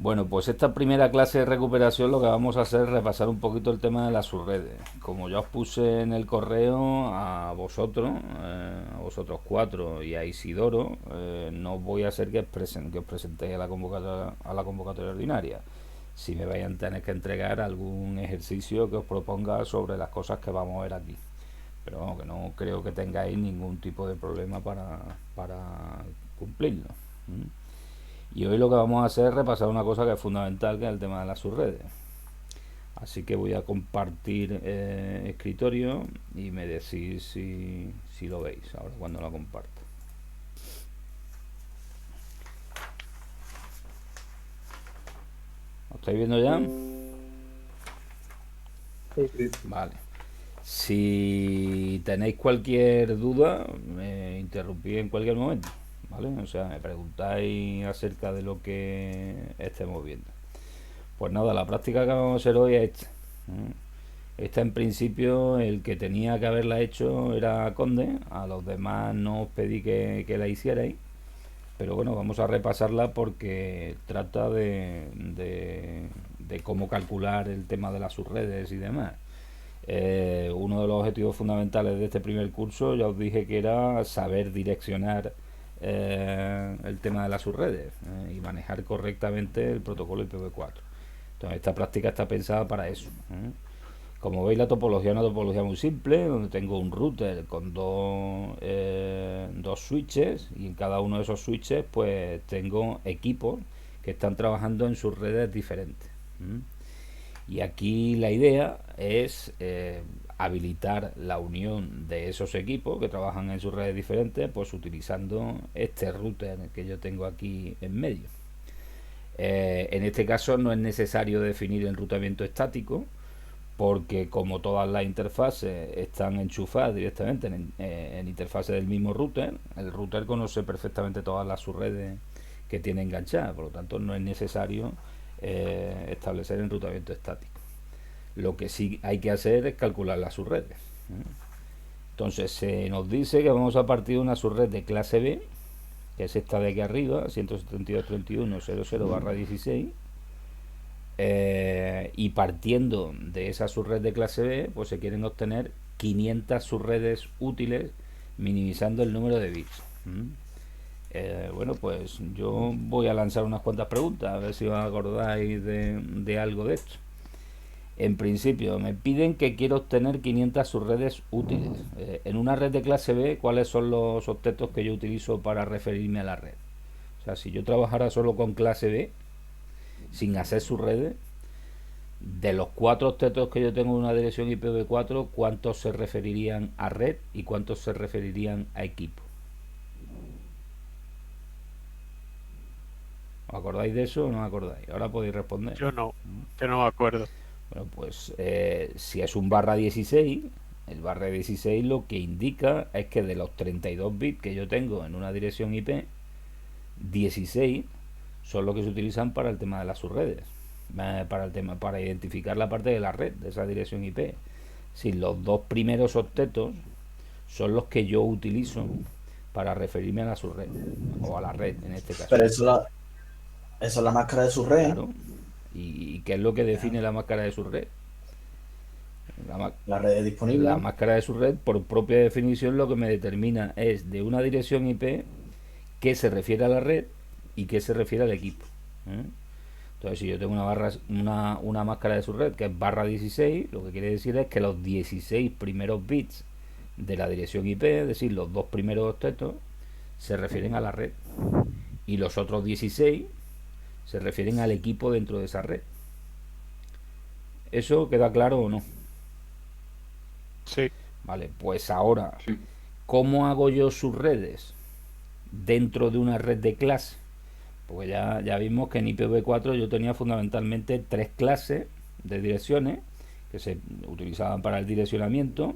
Bueno, pues esta primera clase de recuperación lo que vamos a hacer es repasar un poquito el tema de las subredes. Como ya os puse en el correo a vosotros cuatro y a Isidoro, no voy a hacer que os presentéis a la convocatoria ordinaria. Si me vayan a tener que entregar algún ejercicio que os proponga sobre las cosas que vamos a ver aquí. Pero vamos, que no creo que tengáis ningún tipo de problema para cumplirlo. ¿Mm? Y hoy lo que vamos a hacer es repasar una cosa que es fundamental, que es el tema de las subredes. Así que voy a compartir escritorio y me decís si lo veis ahora cuando lo comparto. ¿Lo estáis viendo ya? Sí, sí. Vale. Si tenéis cualquier duda, me interrumpís en cualquier momento, ¿vale? O sea, me preguntáis acerca de lo que estemos viendo. Pues nada, la práctica que vamos a hacer hoy es esta. Esta en principio el que tenía que haberla hecho era Conde, a los demás no os pedí que la hicierais, pero bueno, vamos a repasarla porque trata de cómo calcular el tema de las subredes y demás. Uno de los objetivos fundamentales de este primer curso, ya os dije que era saber direccionar el tema de las subredes y manejar correctamente el protocolo IPv4. Entonces, esta práctica está pensada para eso. Como veis, la topología es una topología muy simple, donde tengo un router con dos switches, y en cada uno de esos switches pues tengo equipos que están trabajando en sus redes diferentes. Y aquí la idea es habilitar la unión de esos equipos que trabajan en sus redes diferentes, pues utilizando este router que yo tengo aquí en medio. En este caso no es necesario definir enrutamiento estático, porque como todas las interfaces están enchufadas directamente en interfaces del mismo router, el router conoce perfectamente todas las subredes que tiene enganchadas, por lo tanto no es necesario establecer enrutamiento estático. Lo que sí hay que hacer es calcular las subredes. Entonces se nos dice que vamos a partir de una subred de clase B, que es esta de aquí arriba, 172.31.00/16, y partiendo de esa subred de clase B, pues se quieren obtener 500 subredes útiles, minimizando el número de bits. Bueno, pues yo voy a lanzar unas cuantas preguntas, a ver si os acordáis de algo de esto. En principio, me piden que quiero obtener 500 subredes útiles. En una red de clase B, ¿cuáles son los octetos que yo utilizo para referirme a la red? O sea, si yo trabajara solo con clase B, sin hacer subredes, de los 4 octetos que yo tengo en una dirección IPv4, ¿cuántos se referirían a red y cuántos se referirían a equipo? ¿Os acordáis de eso o no os acordáis? Ahora podéis responder. Yo no me acuerdo. Bueno, pues si es un /16, el /16 lo que indica es que de los 32 bits que yo tengo en una dirección IP, 16 son los que se utilizan para el tema de las subredes, para identificar la parte de la red de esa dirección IP. Si los dos primeros octetos son los que yo utilizo para referirme a la subred, o a la red en este caso. Pero eso es la máscara de su red. Claro. ¿Y qué es lo que define la máscara de subred? La, La red es disponible. la máscara de subred, por propia definición, lo que me determina es de una dirección IP qué se refiere a la red y qué se refiere al equipo. Entonces, si yo tengo una máscara de subred que es /16, lo que quiere decir es que los 16 primeros bits de la dirección IP, es decir, los dos primeros octetos, se refieren a la red, y los otros 16 se refieren al equipo dentro de esa red. ¿Eso queda claro o no? Sí. Vale, pues ahora, ¿cómo hago yo subredes dentro de una red de clase? Porque ya vimos que en IPv4 yo tenía fundamentalmente 3 clases de direcciones que se utilizaban para el direccionamiento,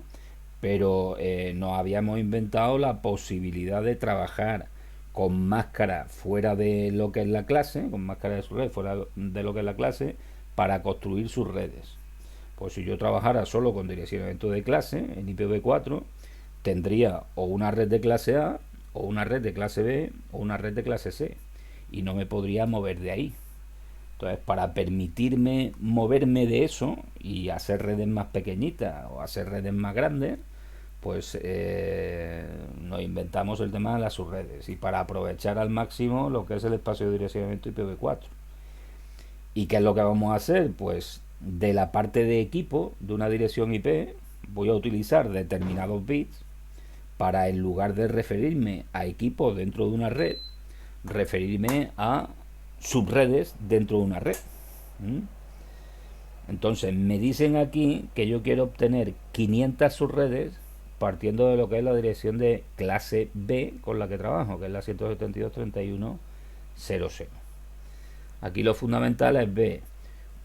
pero nos habíamos inventado la posibilidad de trabajar con máscara fuera de lo que es la clase, con máscara de subred fuera de lo que es la clase, para construir sus redes. Pues si yo trabajara solo con direccionamiento de clase en IPv4, tendría o una red de clase A, o una red de clase B, o una red de clase C. y no me podría mover de ahí. Entonces, para permitirme moverme de eso y hacer redes más pequeñitas o hacer redes más grandes, pues nos inventamos el tema de las subredes y para aprovechar al máximo lo que es el espacio de direccionamiento IPv4. ¿Y qué es lo que vamos a hacer? Pues de la parte de equipo de una dirección IP voy a utilizar determinados bits para, en lugar de referirme a equipos dentro de una red, referirme a subredes dentro de una red. Entonces me dicen aquí que yo quiero obtener 500 subredes partiendo de lo que es la dirección de clase B con la que trabajo, que es la 172.31.00. Aquí lo fundamental es ver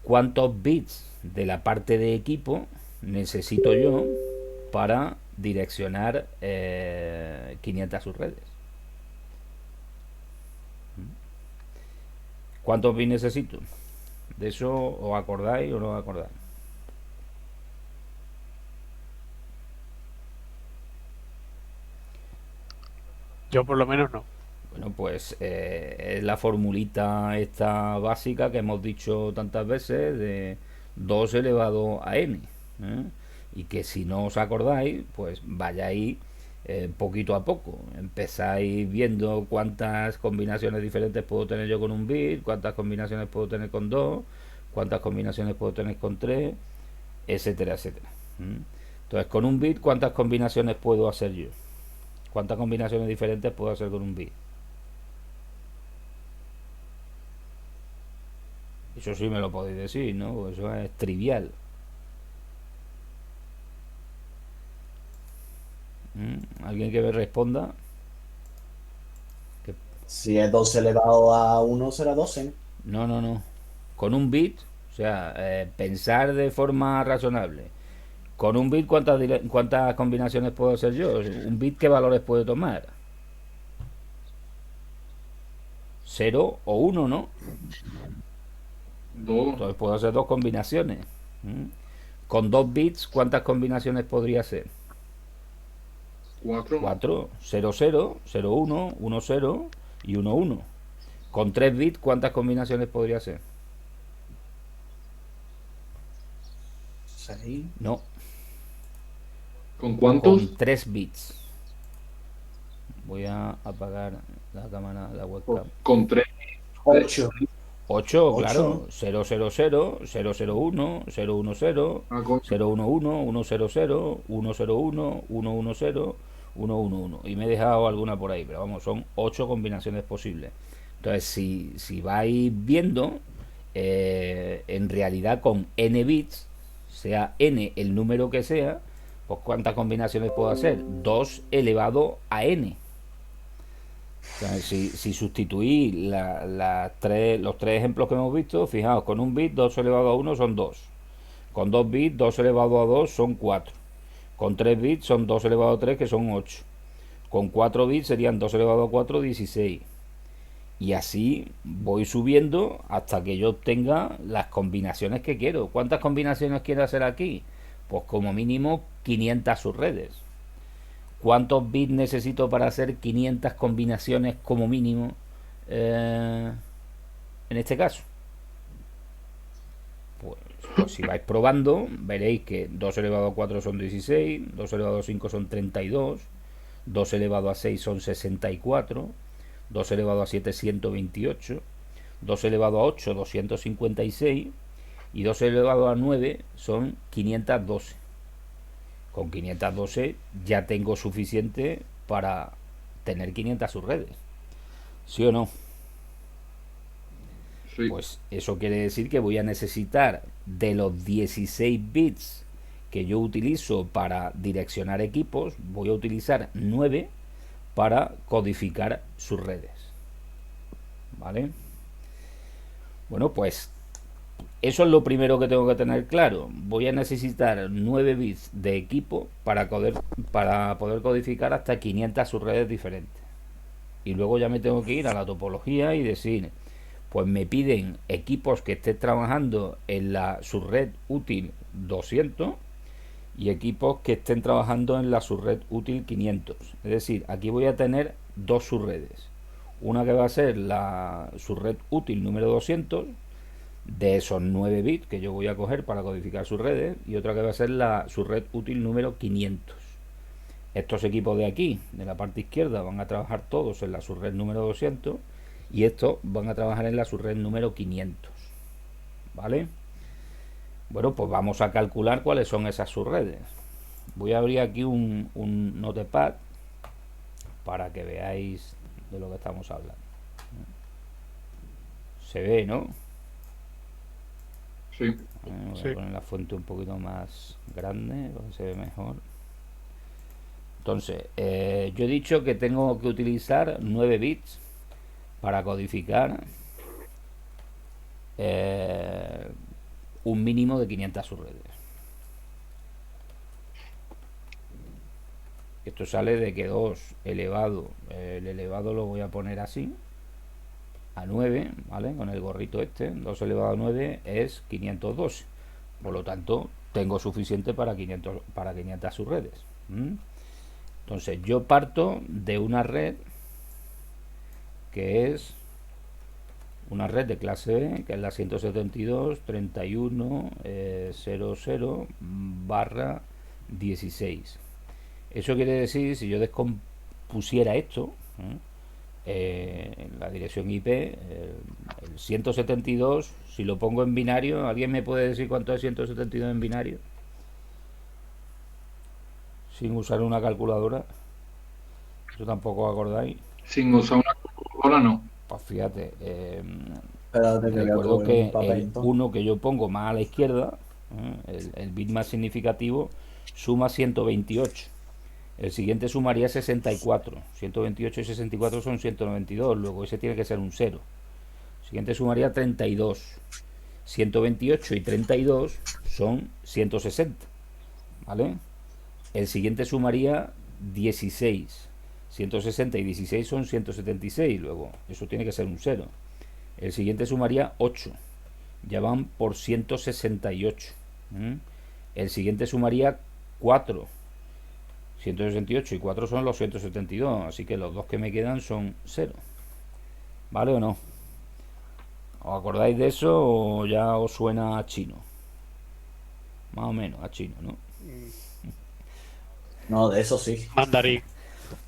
cuántos bits de la parte de equipo necesito yo para direccionar 500 subredes. ¿Cuántos bits necesito? De eso os acordáis o no os acordáis. Yo por lo menos no. Bueno, pues es la formulita esta básica que hemos dicho tantas veces de 2 elevado a n. Y que si no os acordáis, pues vayáis poquito a poco. Empezáis viendo cuántas combinaciones diferentes puedo tener yo con un bit, cuántas combinaciones puedo tener con 2, cuántas combinaciones puedo tener con 3, etcétera, etcétera. Entonces, con un bit, ¿cuántas combinaciones puedo hacer yo? ¿Cuántas combinaciones diferentes puedo hacer con un bit? Eso sí me lo podéis decir, ¿no? Eso es trivial. ¿Alguien que me responda? Si es 2 elevado a 1 será 12. No, no, no. Con un bit, o sea, pensar de forma razonable. Con un bit, ¿cuántas combinaciones puedo hacer yo? ¿Un bit qué valores puede tomar? 0 o 1, ¿no? 2, Entonces puedo hacer 2 combinaciones. Con 2 bits, ¿cuántas combinaciones podría hacer? 4, 4, 0, 0, 0, 1, 1, 0 y 1, 1. Con 3 bits, ¿cuántas combinaciones podría hacer? 6. No, ¿con cuántos? con 3 bits. Voy a apagar la cámara, la webcam. Con 3. 8. 8, 8. claro. 0, 0, 0, 0, 0, 1, 0, 1, 0, Ah, coño. 0, 1, 1, 1, 0, 0, 1, 0, 1, 1, 1, 0, 1, 1, 1. Y me he dejado alguna por ahí, pero vamos, son 8 combinaciones posibles. Entonces, si vais viendo, en realidad con n bits, sea n el número que sea, pues ¿cuántas combinaciones puedo hacer? 2 elevado a n. O sea, si sustituís los tres ejemplos que hemos visto, fijaos, con un bit 2 elevado a 1 son 2. Con 2 bits 2 elevado a 2 son 4. Con 3 bits son 2 elevado a 3, que son 8. Con 4 bits serían 2 elevado a 4, 16. Y así voy subiendo hasta que yo obtenga las combinaciones que quiero. ¿Cuántas combinaciones quiero hacer aquí? Pues como mínimo 500 subredes. ¿Cuántos bits necesito para hacer 500 combinaciones como mínimo en este caso? Pues si vais probando, veréis que 2 elevado a 4 son 16, 2 elevado a 5 son 32, 2 elevado a 6 son 64, 2 elevado a 7 128, 2 elevado a 8 256 y 2 elevado a 9 son 512. Con 512 ya tengo suficiente para tener 500 subredes. ¿Sí o no? Sí. Pues eso quiere decir que voy a necesitar de los 16 bits que yo utilizo para direccionar equipos, voy a utilizar 9 para codificar sus redes. ¿Vale? Bueno, pues eso es lo primero que tengo que tener claro. Voy a necesitar 9 bits de equipo para poder codificar hasta 500 subredes diferentes. Y luego ya me tengo que ir a la topología y decir, pues me piden equipos que estén trabajando en la subred útil 200 y equipos que estén trabajando en la subred útil 500. Es decir, aquí voy a tener dos subredes. Una que va a ser su red útil número 200, de esos 9 bits que yo voy a coger para codificar sus redes, y otra que va a ser su red útil número 500. Estos equipos de aquí, de la parte izquierda, van a trabajar todos en la subred número 200 y estos van a trabajar en la subred número 500. ¿Vale? Bueno, pues vamos a calcular cuáles son esas subredes. Voy a abrir aquí un notepad para que veáis de lo que estamos hablando. Se ve, ¿no? Sí. Voy Sí. a poner la fuente un poquito más grande para que se ve mejor. Entonces, yo he dicho que tengo que utilizar 9 bits para codificar un mínimo de 500 subredes. Esto sale de que 2 elevado, el elevado lo voy a poner así, a 9, ¿vale? Con el gorrito este, 2 elevado a 9 es 512. Por lo tanto, tengo suficiente para 500 subredes. Entonces, yo parto de una red que es una red de clase B, que es la 172.31.00/16. Eso quiere decir, si yo descompusiera esto, en la dirección IP, el 172, si lo pongo en binario, ¿alguien me puede decir cuánto es 172 en binario? Sin usar una calculadora. Eso tampoco os acordáis. Sin usar una calculadora, no. Pues fíjate, Espérate que voy a recuerdo coger que un papel, el entonces. 1 que yo pongo más a la izquierda, el bit más significativo, suma 128. El siguiente sumaría 64. 128 y 64 son 192. Luego ese tiene que ser un 0. El siguiente sumaría 32. 128 y 32 son 160. ¿Vale? El siguiente sumaría 16. 160 y 16 son 176. Luego eso tiene que ser un 0. El siguiente sumaría 8. Ya van por 168. El siguiente sumaría 4. 168 y 4 son los 172, así que los dos que me quedan son 0. ¿Vale o no? ¿Os acordáis de eso o ya os suena a chino? Más o menos a chino, ¿no? No, de eso sí. Mandarín.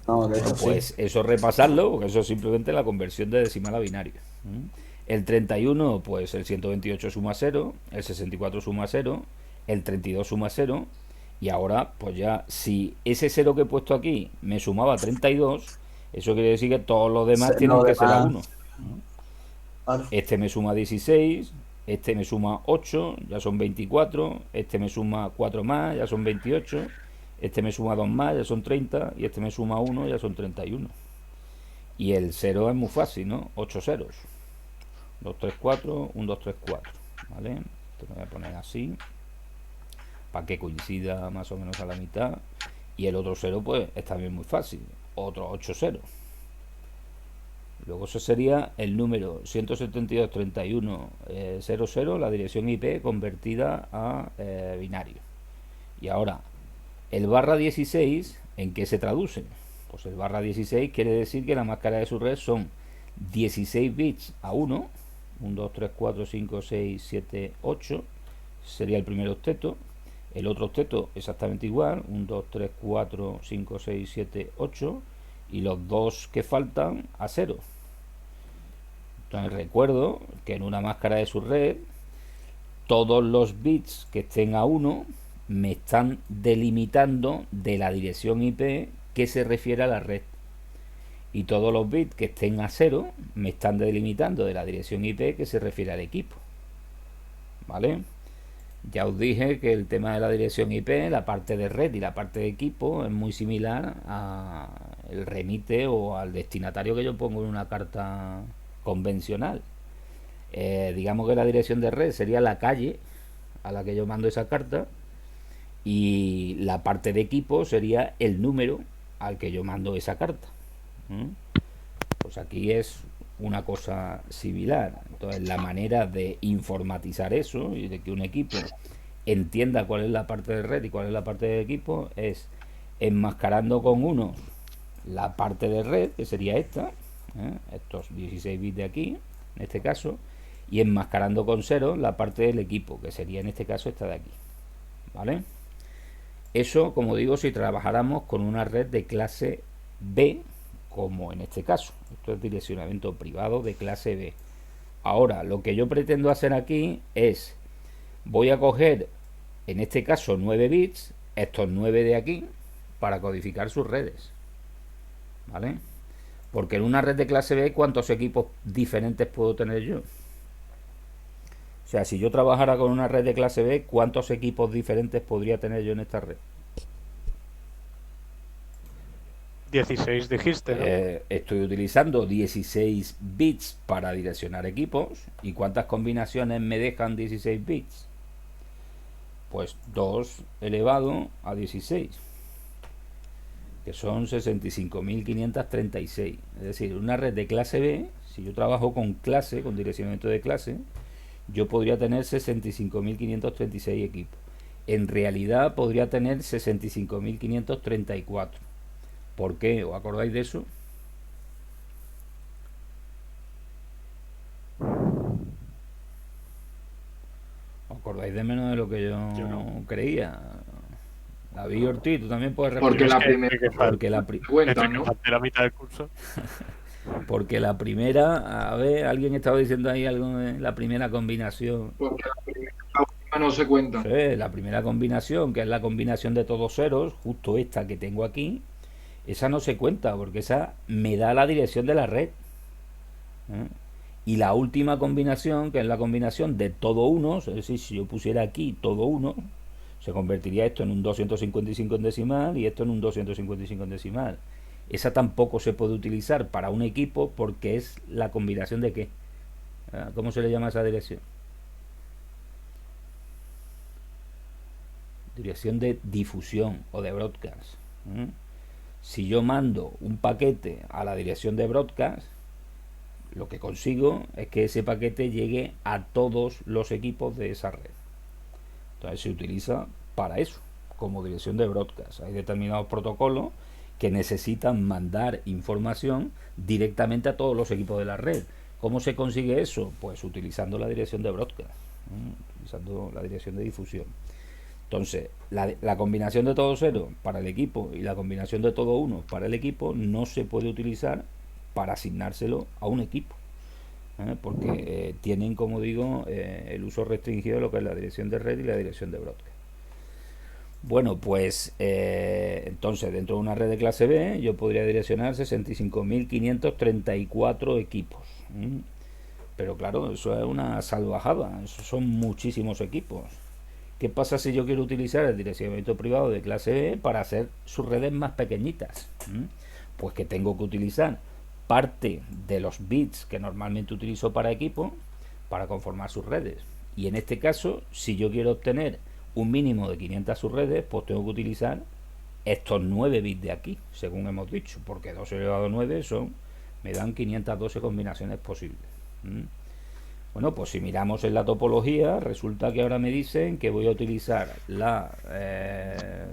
No, de eso Pues sí. eso repasarlo, porque eso es simplemente la conversión de decimal a binario. El 31, pues el 128 suma 0, el 64 suma 0, el 32 suma 0, y ahora, pues ya, si ese 0 que he puesto aquí me sumaba 32, eso quiere decir que todos los demás tienen Lo que ser a demás, 1. claro. Este me suma 16, este me suma 8, ya son 24, este me suma 4 más, ya son 28, este me suma 2 más, ya son 30, y este me suma 1, ya son 31. Y el 0 es muy fácil, ¿no? 8 ceros. 2, 3, 4, 1, 2, 3, 4. ¿Vale? Esto lo voy a poner así, para que coincida más o menos a la mitad. Y el otro 0, pues, es también muy fácil. Otro 8 ceros. Luego eso sería el número 172.31.00, la dirección IP convertida a binario. Y ahora, el barra 16, ¿en qué se traduce? Pues el barra 16 quiere decir que la máscara de su red son 16 bits a 1, 1, 2, 3, 4, 5, 6, 7, 8, sería el primer octeto. El otro octeto exactamente igual, 1, 2, 3, 4, 5, 6, 7, 8, y los dos que faltan a 0. Entonces recuerdo que en una máscara de su red, todos los bits que estén a 1 me están delimitando de la dirección IP que se refiere a la red. Y todos los bits que estén a 0 me están delimitando de la dirección IP que se refiere al equipo. ¿Vale? Ya os dije que el tema de la dirección IP, la parte de red y la parte de equipo, es muy similar al remite o al destinatario que yo pongo en una carta convencional. Digamos que la dirección de red sería la calle a la que yo mando esa carta, y la parte de equipo sería el número al que yo mando esa carta. Pues aquí es una cosa similar. Entonces la manera de informatizar eso y de que un equipo entienda cuál es la parte de red y cuál es la parte de equipo es enmascarando con uno la parte de red, que sería esta, estos 16 bits de aquí, en este caso, y enmascarando con 0 la parte del equipo, que sería en este caso esta de aquí, ¿vale? Eso, como digo, si trabajáramos con una red de clase B, como en este caso. Esto es direccionamiento privado de clase B. Ahora, lo que yo pretendo hacer aquí es, voy a coger, en este caso, 9 bits, estos 9 de aquí, para codificar sus redes, ¿vale? Porque en una red de clase B, ¿cuántos equipos diferentes puedo tener yo? O sea, si yo trabajara con una red de clase B, ¿cuántos equipos diferentes podría tener yo en esta red? 16 dijiste, ¿no? Estoy utilizando 16 bits para direccionar equipos. ¿Y cuántas combinaciones me dejan 16 bits? Pues 2 elevado a 16, que son 65.536. Es decir, una red de clase B, si yo trabajo con clase, con direccionamiento de clase, yo podría tener 65.536 equipos. En realidad podría tener 65.534. ¿Por qué? ¿Os acordáis de eso? ¿Os acordáis de menos de lo que yo no. creía? David Ortiz, tú también puedes Porque responder. la primera cuenta, ¿no? De la mitad del curso. Porque la primera, a ver, alguien estaba diciendo ahí algo de la primera combinación. Porque la primera no se cuenta. Sí, la primera combinación, que es la combinación de todos ceros, justo esta que tengo aquí, esa no se cuenta porque esa me da la dirección de la red. Y la última combinación, que es la combinación de todo unos, es decir, si yo pusiera aquí todo uno, se convertiría esto en un 255 en decimal y esto en un 255 en decimal. Esa tampoco se puede utilizar para un equipo porque es la combinación de qué. ¿Cómo se le llama a esa dirección? Dirección de difusión o de broadcast. Si yo mando un paquete a la dirección de broadcast, lo que consigo es que ese paquete llegue a todos los equipos de esa red. Entonces se utiliza para eso, como dirección de broadcast. Hay determinados protocolos que necesitan mandar información directamente a todos los equipos de la red. ¿Cómo se consigue eso? Pues utilizando la dirección de broadcast, utilizando la dirección de difusión. Entonces, la combinación de todo cero para el equipo y la combinación de todo uno para el equipo no se puede utilizar para asignárselo a un equipo, porque tienen, como digo, el uso restringido de lo que es la dirección de red y la dirección de broadcast. Bueno, pues entonces dentro de una red de clase B yo podría direccionar 65.534 equipos. Pero claro, eso es una salvajada, eso son muchísimos equipos. ¿Qué pasa si yo quiero utilizar el direccionamiento privado de clase B para hacer sus redes más pequeñitas? Pues que tengo que utilizar parte de los bits que normalmente utilizo para equipo para conformar sus redes. Y en este caso, si yo quiero obtener un mínimo de 500 subredes, pues tengo que utilizar estos 9 bits de aquí, según hemos dicho, porque 2 elevado a 9 me dan 512 combinaciones posibles. Bueno, pues si miramos en la topología, resulta que ahora me dicen que voy a utilizar la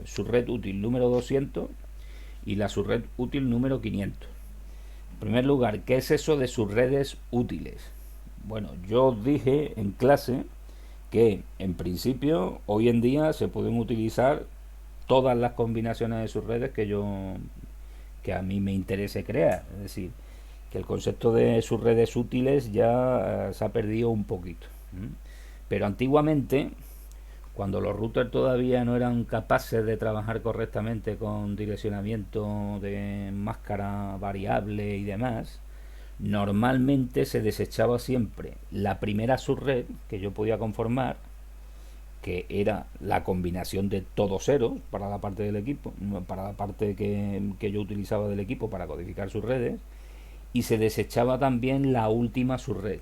subred útil número 200 y la subred útil número 500. En primer lugar, ¿qué es eso de subredes útiles? Bueno, yo os dije en clase que en principio hoy en día se pueden utilizar todas las combinaciones de subredes que a mí me interese crear. Es decir, que el concepto de subredes útiles ya se ha perdido un poquito. Pero antiguamente, cuando los routers todavía no eran capaces de trabajar correctamente con direccionamiento de máscara variable y demás, normalmente se desechaba siempre la primera subred que yo podía conformar, que era la combinación de todos ceros para la parte del equipo, para la parte que yo utilizaba del equipo para codificar sus redes, y se desechaba también la última subred,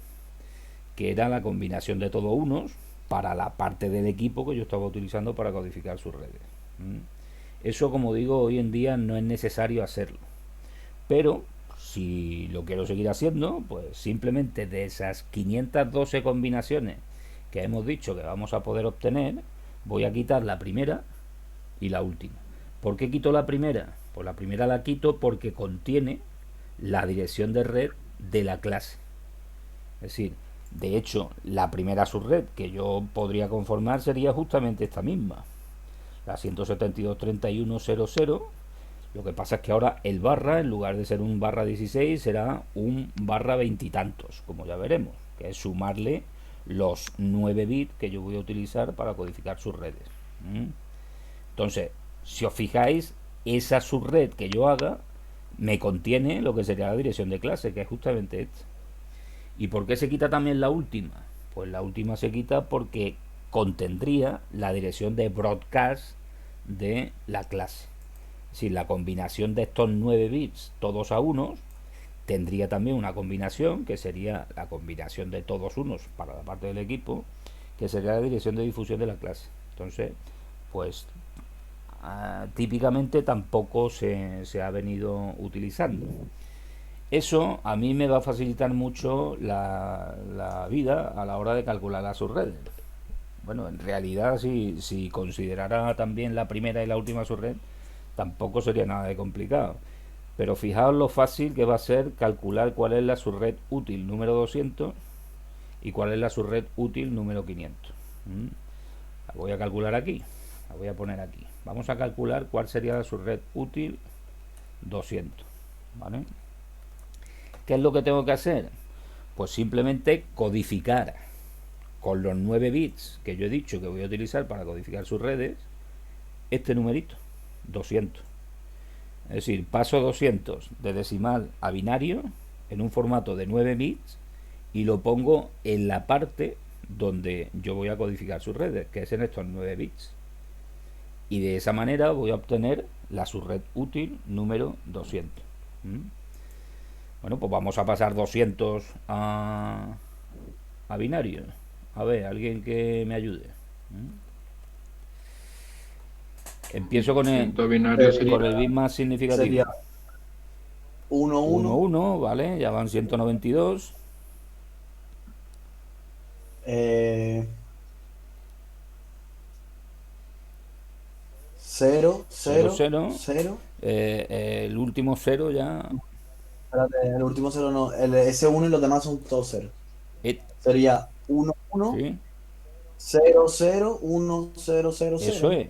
que era la combinación de todos unos para la parte del equipo que yo estaba utilizando para codificar sus redes. Eso, como digo, hoy en día no es necesario hacerlo, pero si lo quiero seguir haciendo, pues simplemente de esas 512 combinaciones que hemos dicho que vamos a poder obtener, voy a quitar la primera y la última. ¿Por qué quito la primera? Pues la primera la quito porque contiene la dirección de red de la clase. Es decir, de hecho, la primera subred que yo podría conformar sería justamente esta misma, la 172.31.00. Lo que pasa es que ahora el barra, en lugar de ser un barra 16, será un barra veintitantos, como ya veremos, que es sumarle los 9 bits que yo voy a utilizar para codificar sus redes. Entonces, si os fijáis, esa subred que yo haga me contiene lo que sería la dirección de clase, que es justamente esta. ¿Y por qué se quita también la última? Pues la última se quita porque contendría la dirección de broadcast de la clase. Es decir, la combinación de estos 9 bits, todos a unos, tendría también una combinación que sería la combinación de todos unos para la parte del equipo, que sería la dirección de difusión de la clase. Entonces, pues típicamente tampoco se ha venido utilizando. Eso a mí me va a facilitar mucho la vida a la hora de calcular las subredes. Bueno, en realidad si considerara también la primera y la última subred, tampoco sería nada de complicado. Pero fijaos lo fácil que va a ser calcular cuál es la subred útil número 200 y cuál es la subred útil número 500. La voy a calcular aquí, la voy a poner aquí. Vamos a calcular cuál sería la subred útil 200, ¿vale? ¿Qué es lo que tengo que hacer? Pues simplemente codificar con los 9 bits que yo he dicho que voy a utilizar para codificar sus redes, este numerito, 200. Es decir, paso 200 de decimal a binario en un formato de 9 bits y lo pongo en la parte donde yo voy a codificar sus redes, que es en estos 9 bits. Y de esa manera voy a obtener la subred útil número 200. Bueno, pues vamos a pasar 200 a binario. A ver, alguien que me ayude. Empiezo con el bit más significativo. Sería 1, 1, 1. 1, ¿vale? Ya van 192. 0, 0, 0. 0. El último 0 ya. Espérate, el último 0 no. Ese 1 y los demás son todos 0. Sería 1, 1. ¿Sí? 0, 0, 1, 0, 0, 0. Eso es.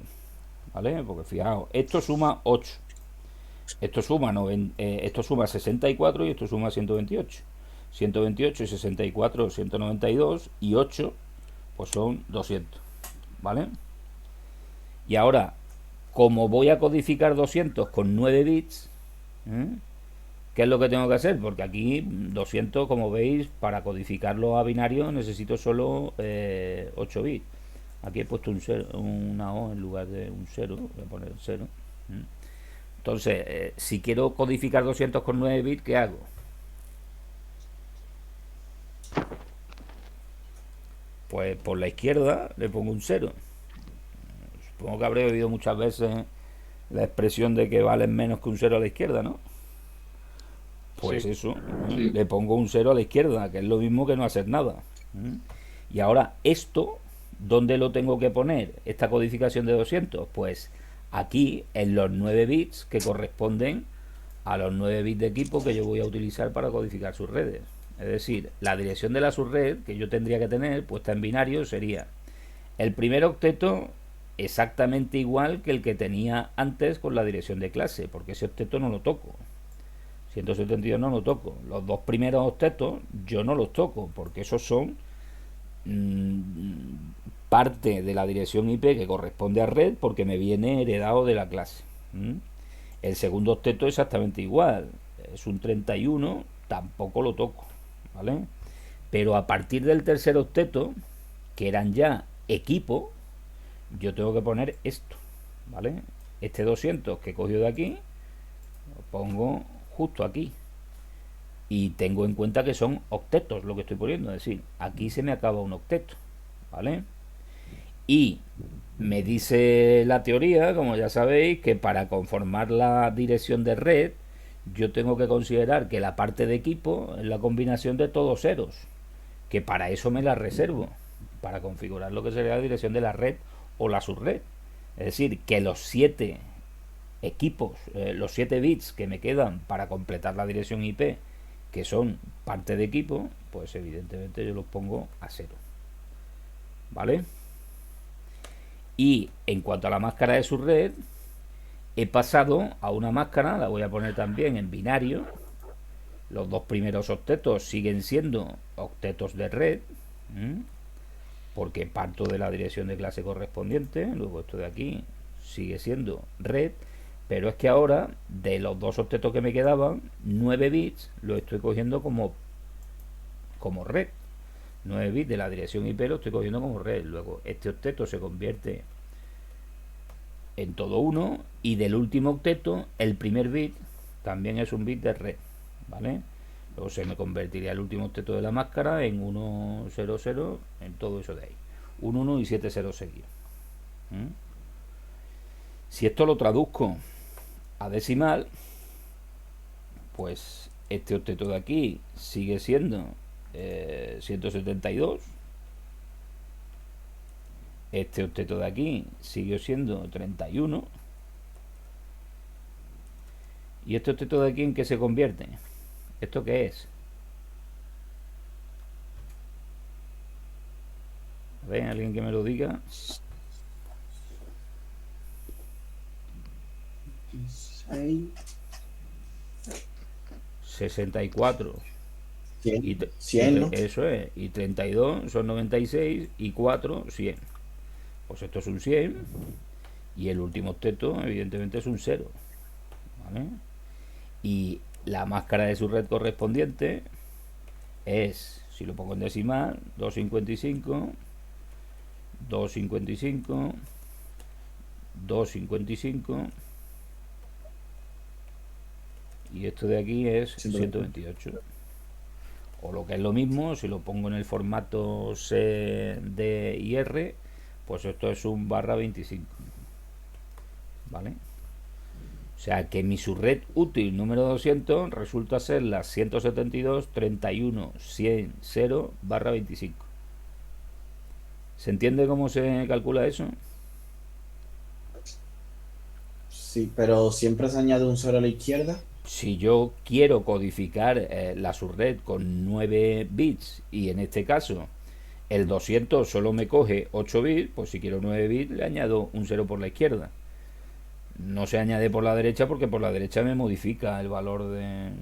¿Vale? Porque fijaos, esto suma 8. Esto suma 64 y esto suma 128. 128 y 64, 192 y 8, pues son 200. ¿Vale? Y ahora, como voy a codificar 200 con 9 bits, ¿qué es lo que tengo que hacer? Porque aquí 200, como veis, para codificarlo a binario necesito solo 8 bits. Aquí he puesto una O en lugar de un 0. Voy a poner 0. Entonces, si quiero codificar 200 con 9 bits, ¿qué hago? Pues por la izquierda le pongo un 0. Supongo que habré oído muchas veces la expresión de que valen menos que un 0 a la izquierda, ¿no? Pues sí. Eso, sí. Le pongo un 0 a la izquierda, que es lo mismo que no hacer nada. Y ahora esto, ¿dónde lo tengo que poner? Esta codificación de 200, pues aquí en los 9 bits que corresponden a los 9 bits de equipo que yo voy a utilizar para codificar sus redes. Es decir, la dirección de la subred que yo tendría que tener puesta en binario sería el primer octeto exactamente igual que el que tenía antes con la dirección de clase, porque ese octeto no lo toco. 172 no lo toco. Los dos primeros octetos yo no los toco, porque esos son parte de la dirección IP que corresponde a red, porque me viene heredado de la clase. El segundo octeto exactamente igual, es un 31, tampoco lo toco, ¿vale? Pero a partir del tercer octeto, que eran ya equipo, yo tengo que poner esto, ¿vale? Este 200 que he cogido de aquí, lo pongo justo aquí. Y tengo en cuenta que son octetos lo que estoy poniendo, es decir, aquí se me acaba un octeto, ¿vale? Y me dice la teoría, como ya sabéis, que para conformar la dirección de red, yo tengo que considerar que la parte de equipo es la combinación de todos ceros, que para eso me la reservo, para configurar lo que sería la dirección de la red o la subred. Es decir, que los 7 equipos, los 7 bits que me quedan para completar la dirección IP, que son parte de equipo, pues evidentemente yo los pongo a 0. ¿Vale? Y en cuanto a la máscara de subred, he pasado a una máscara, la voy a poner también en binario. Los dos primeros octetos siguen siendo octetos de red, porque parto de la dirección de clase correspondiente. Luego esto de aquí sigue siendo red, pero es que ahora de los dos octetos que me quedaban, 9 bits lo estoy cogiendo como red. 9 bits de la dirección IP lo estoy cogiendo como red. Luego este octeto se convierte en todo 1, y del último octeto el primer bit también es un bit de red, ¿vale? Luego se me convertiría el último octeto de la máscara en 1, 0, 0, en todo eso de ahí, 1, 1 y 7 0 seguidos. Si esto lo traduzco a decimal, pues este octeto de aquí sigue siendo 172. Este octeto de aquí sigue siendo 31. ¿Y este octeto de aquí en qué se convierte? ¿Esto qué es? A ver, alguien que me lo diga. 64. 100, ¿no? Eso es. Y 32 son 96 y 4, 100. Pues esto es un 100. Y el último octeto, evidentemente, es un 0. ¿Vale? Y la máscara de su red correspondiente es, si lo pongo en decimal, 255, 255, 255, y esto de aquí es 128. O lo que es lo mismo, si lo pongo en el formato C, D y R, pues esto es un /25. ¿Vale? O sea que mi subred útil número 200 resulta ser la 172 31 100 0 /25. ¿Se entiende cómo se calcula eso? Sí, pero siempre se añade un 0 a la izquierda. Si yo quiero codificar la subred con 9 bits, y en este caso el 200 solo me coge 8 bits, pues si quiero 9 bits le añado un 0 por la izquierda. No se añade por la derecha porque por la derecha me modifica el valor del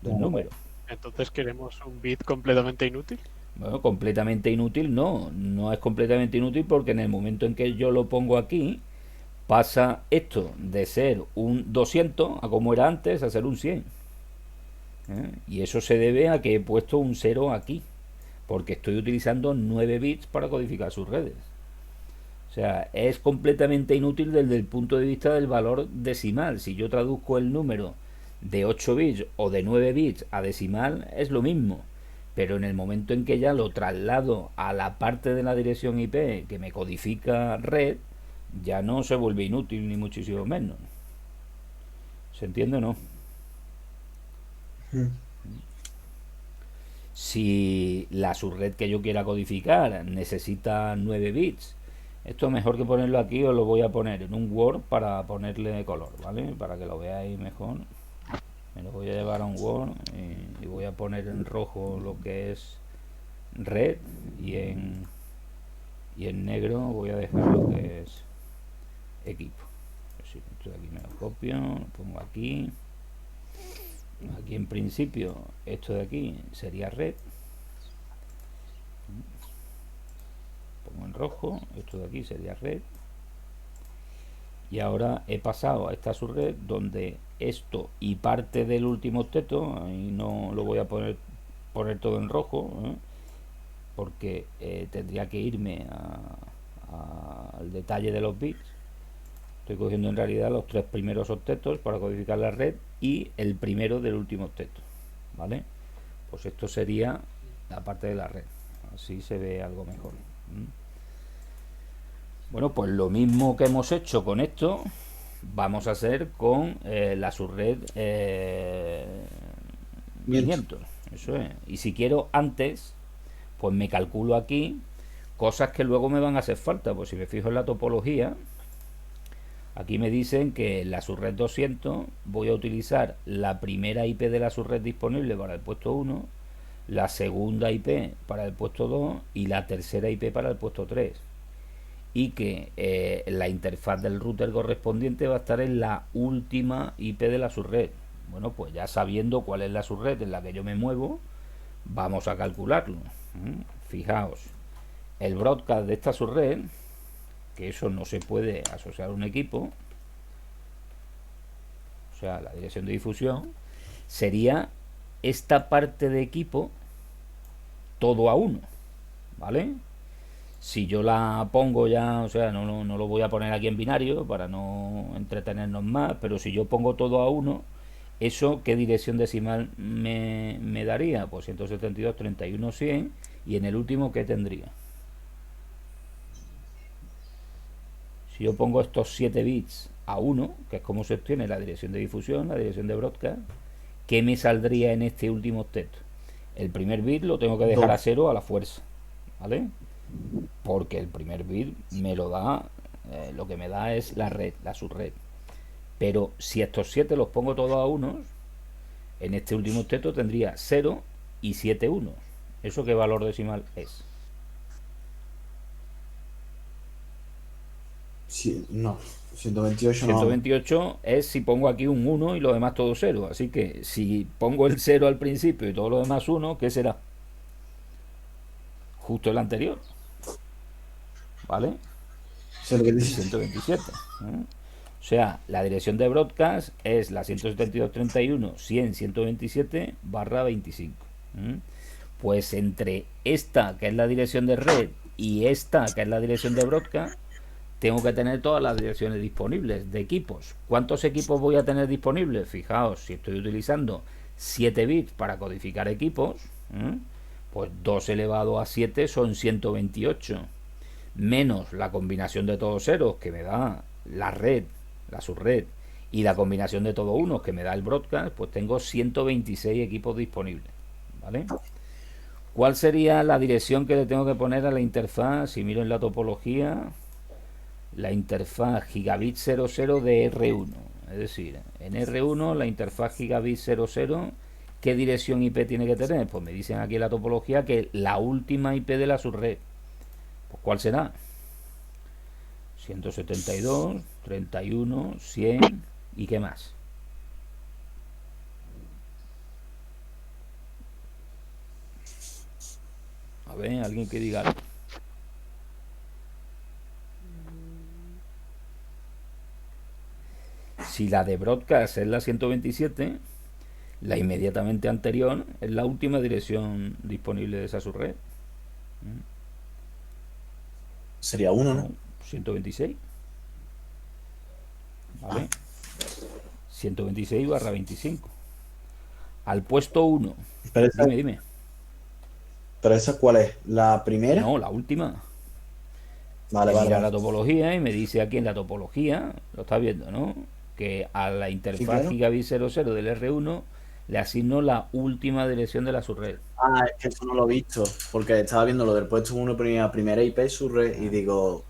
número. Entonces, ¿queremos un bit completamente inútil? Bueno, completamente inútil no es completamente inútil, porque en el momento en que yo lo pongo aquí, pasa esto de ser un 200 a como era antes a ser un 100. Y eso se debe a que he puesto un 0 aquí, porque estoy utilizando 9 bits para codificar sus redes. O sea, es completamente inútil desde el punto de vista del valor decimal. Si yo traduzco el número de 8 bits o de 9 bits a decimal, es lo mismo. Pero en el momento en que ya lo traslado a la parte de la dirección IP que me codifica red, ya no se vuelve inútil, ni muchísimo menos. ¿Se entiende o no? Si la subred que yo quiera codificar necesita 9 bits, esto mejor que ponerlo aquí, os lo voy a poner en un Word para ponerle color, ¿vale? Para que lo veáis mejor. Me lo voy a llevar a un Word y voy a poner en rojo lo que es red, y en negro voy a dejar lo que es equipo. Así, esto de aquí me lo copio, lo pongo aquí. Aquí en principio esto de aquí sería red. Pongo en rojo, esto de aquí sería red. Y ahora he pasado a esta subred donde esto y parte del último octeto, ahí no lo voy a poner todo en rojo, porque tendría que irme al detalle de los bits. Estoy cogiendo en realidad los 3 primeros octetos para codificar la red y el primero del último octeto, ¿vale? Pues esto sería la parte de la red. Así se ve algo mejor. Bueno, pues lo mismo que hemos hecho con esto, vamos a hacer con la subred 500. Eso es. Y si quiero antes, pues me calculo aquí cosas que luego me van a hacer falta. Pues si me fijo en la topología, Aquí me dicen que en la subred 200 voy a utilizar la primera IP de la subred disponible para el puesto 1, la segunda IP para el puesto 2 y la tercera IP para el puesto 3. Y que la interfaz del router correspondiente va a estar en la última IP de la subred. Bueno, pues ya sabiendo cuál es la subred en la que yo me muevo, vamos a calcularlo. Fijaos, el broadcast de esta subred, que eso no se puede asociar a un equipo, o sea, la dirección de difusión, sería esta parte de equipo todo a uno, ¿vale? Si yo la pongo ya, o sea, no lo voy a poner aquí en binario para no entretenernos más, pero si yo pongo todo a uno, ¿eso qué dirección decimal me daría? Pues 172.31.100, y en el último, ¿qué tendría? Si yo pongo estos 7 bits a 1, que es como se obtiene la dirección de difusión, la dirección de broadcast, ¿qué me saldría en este último octeto? El primer bit lo tengo que dejar a 0 a la fuerza, ¿vale? Porque el primer bit me lo da, lo que me da es la red, la subred. Pero si estos 7 los pongo todos a 1, en este último octeto tendría 0 y 7 unos. ¿Eso qué valor decimal es? Sí, no, 128 no. 128 es si pongo aquí un 1 y lo demás todo 0. Así que si pongo el 0 al principio y todo lo demás 1, ¿qué será? Justo el anterior, ¿vale? 127. O sea, la dirección de broadcast es la 172.31.100.127/25. Pues entre esta, que es la dirección de red, y esta, que es la dirección de broadcast, tengo que tener todas las direcciones disponibles de equipos. ¿Cuántos equipos voy a tener disponibles? Fijaos, si estoy utilizando 7 bits para codificar equipos, pues 2 elevado a 7 son 128, menos la combinación de todos ceros que me da la red, la subred, y la combinación de todos unos que me da el broadcast, pues tengo 126 equipos disponibles, ¿vale? ¿Cuál sería la dirección que le tengo que poner a la interfaz? Si miro en la topología, la interfaz gigabit 00 de R1, es decir, en R1 la interfaz gigabit 00, ¿qué dirección IP tiene que tener? Pues me dicen aquí en la topología que la última IP de la subred. Pues ¿cuál será? 172, 31, 100 y ¿qué más? A ver, alguien que diga algo. Si la de broadcast es la 127, la inmediatamente anterior es la última dirección disponible de esa subred. Sería 1, ¿no? 126. ¿Vale? 126/25. Al puesto 1. Dime. ¿Pero esa cuál es? ¿La primera? No, la última. Vale. Mira la topología y me dice aquí en la topología, lo estás viendo, ¿no? Que a la interfaz, sí, claro, gigabit 00 del R1 le asigno la última dirección de la subred. Ah, es que eso no lo he visto, porque estaba viendo lo del puesto 1 primera IP subred y digo,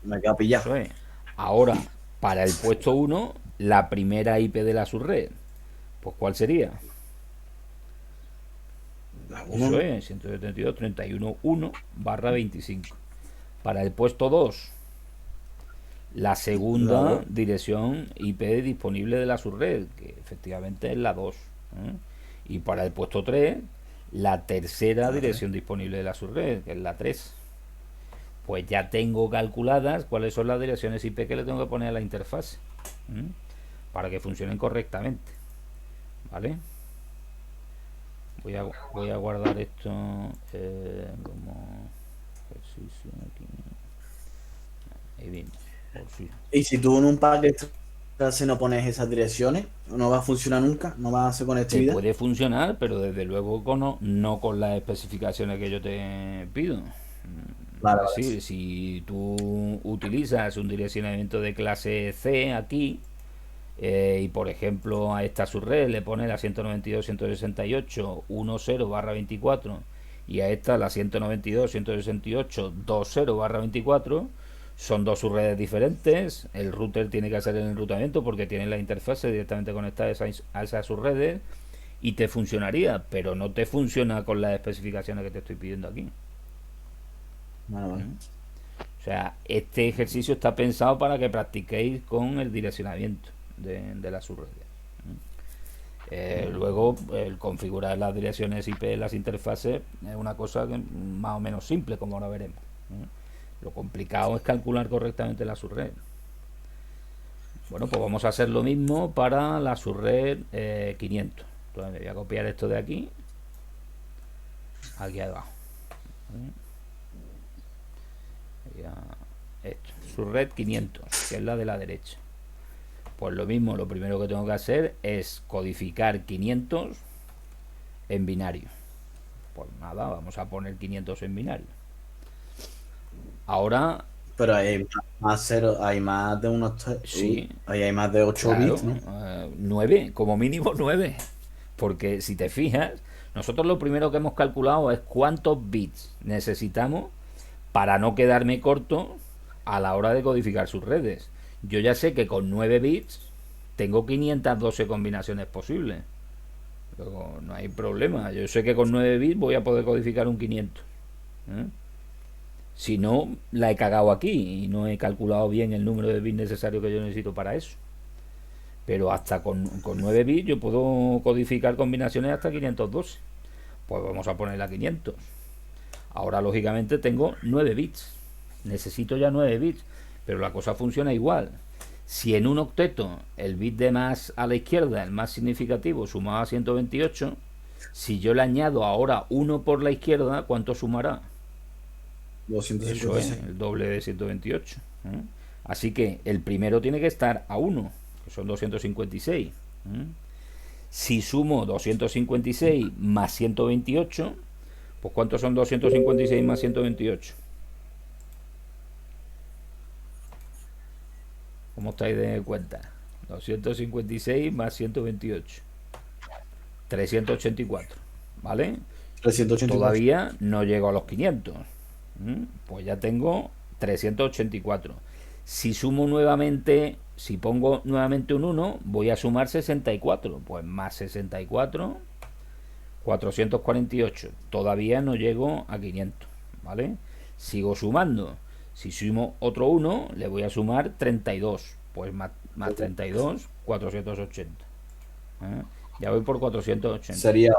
me queda pillado. Eso es. Ahora, para el puesto 1, la primera IP de la subred, pues ¿cuál sería? Eso es, 172.31.1/25. Para el puesto 2, la segunda dirección IP disponible de la subred, que efectivamente es la 2. Y para el puesto 3, la tercera dirección disponible de la subred, que es la 3. Pues ya tengo calculadas cuáles son las direcciones IP que le tengo que poner a la interfaz para que funcionen correctamente, ¿vale? Voy a guardar esto como ejercicio aquí. Ahí viene. Y si tú en un pack de clase no pones esas direcciones, no va a funcionar nunca, no va a hacer conectividad. Puede funcionar, pero desde luego no con las especificaciones que yo te pido. Vale, es decir, si tú utilizas un direccionamiento de clase C aquí, y por ejemplo a esta subred le pone la 192.168.10/24 y a esta la 192.168.20/24, Son dos subredes diferentes. El router tiene que hacer el enrutamiento porque tiene la interfase directamente conectada a esas subredes y te funcionaría, pero no te funciona con las especificaciones que te estoy pidiendo aquí. Vale. O sea, este ejercicio está pensado para que practiquéis con el direccionamiento de las subredes. Luego, el configurar las direcciones IP en las interfaces es una cosa que más o menos simple, como ahora veremos. Lo complicado es calcular correctamente la subred. Bueno, pues vamos a hacer lo mismo para la subred 500. Entonces me voy a copiar esto de aquí abajo. Esto, subred 500, que es la de la derecha. Pues lo mismo, lo primero que tengo que hacer es codificar 500 en binario. Pues nada, vamos a poner 500 en binario. Ahora... Pero hay más de unos... Sí. Hay más de 8 claro, bits, ¿no? 9, como mínimo 9. Porque si te fijas, nosotros lo primero que hemos calculado es cuántos bits necesitamos para no quedarme corto a la hora de codificar sus redes. Yo ya sé que con 9 bits tengo 512 combinaciones posibles. Luego, no hay problema. Yo sé que con 9 bits voy a poder codificar un 500. Si no, la he cagado aquí y no he calculado bien el número de bits necesario que yo necesito para eso. Pero hasta con 9 bits yo puedo codificar combinaciones hasta 512. Pues vamos a ponerla a 500. Ahora, lógicamente, tengo 9 bits. Necesito ya 9 bits. Pero la cosa funciona igual. Si en un octeto el bit de más a la izquierda, el más significativo, sumaba 128, si yo le añado ahora 1 por la izquierda, ¿cuánto sumará? 256. Eso es el doble de 128. Así que el primero tiene que estar a 1, que son 256. Si sumo 256 más 128, pues ¿cuántos son 256 más 128? ¿Cómo estáis de cuenta? 256 más 128. 384. ¿Vale? 384. Todavía no llego a los 500. Pues ya tengo 384. Si sumo nuevamente, si pongo nuevamente un 1, voy a sumar 64. Pues más 64, 448. Todavía no llego a 500. ¿Vale? Sigo sumando. Si sumo otro 1, le voy a sumar 32. Pues más 32, 480. Ya voy por 480.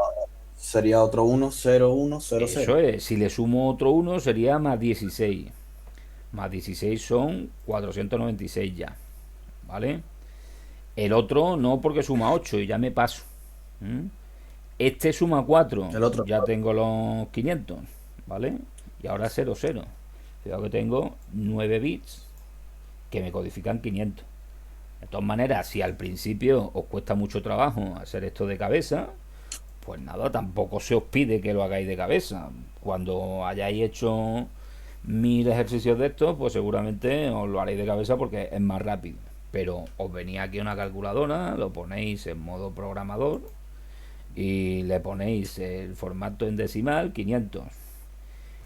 Sería otro 1, 0, 1, 0, 0. Eso es. Si le sumo otro 1, sería más 16. Más 16 son 496 ya. ¿Vale? El otro no, porque suma 8 y ya me paso. Este suma 4. El otro ya tengo los 500. ¿Vale? Y ahora 0, 0. Cuidado que tengo 9 bits que me codifican 500. De todas maneras, si al principio os cuesta mucho trabajo hacer esto de cabeza, pues nada, tampoco se os pide que lo hagáis de cabeza. Cuando hayáis hecho 1000 ejercicios de estos, pues seguramente os lo haréis de cabeza porque es más rápido. Pero os venía aquí una calculadora, lo ponéis en modo programador y le ponéis el formato en decimal 500.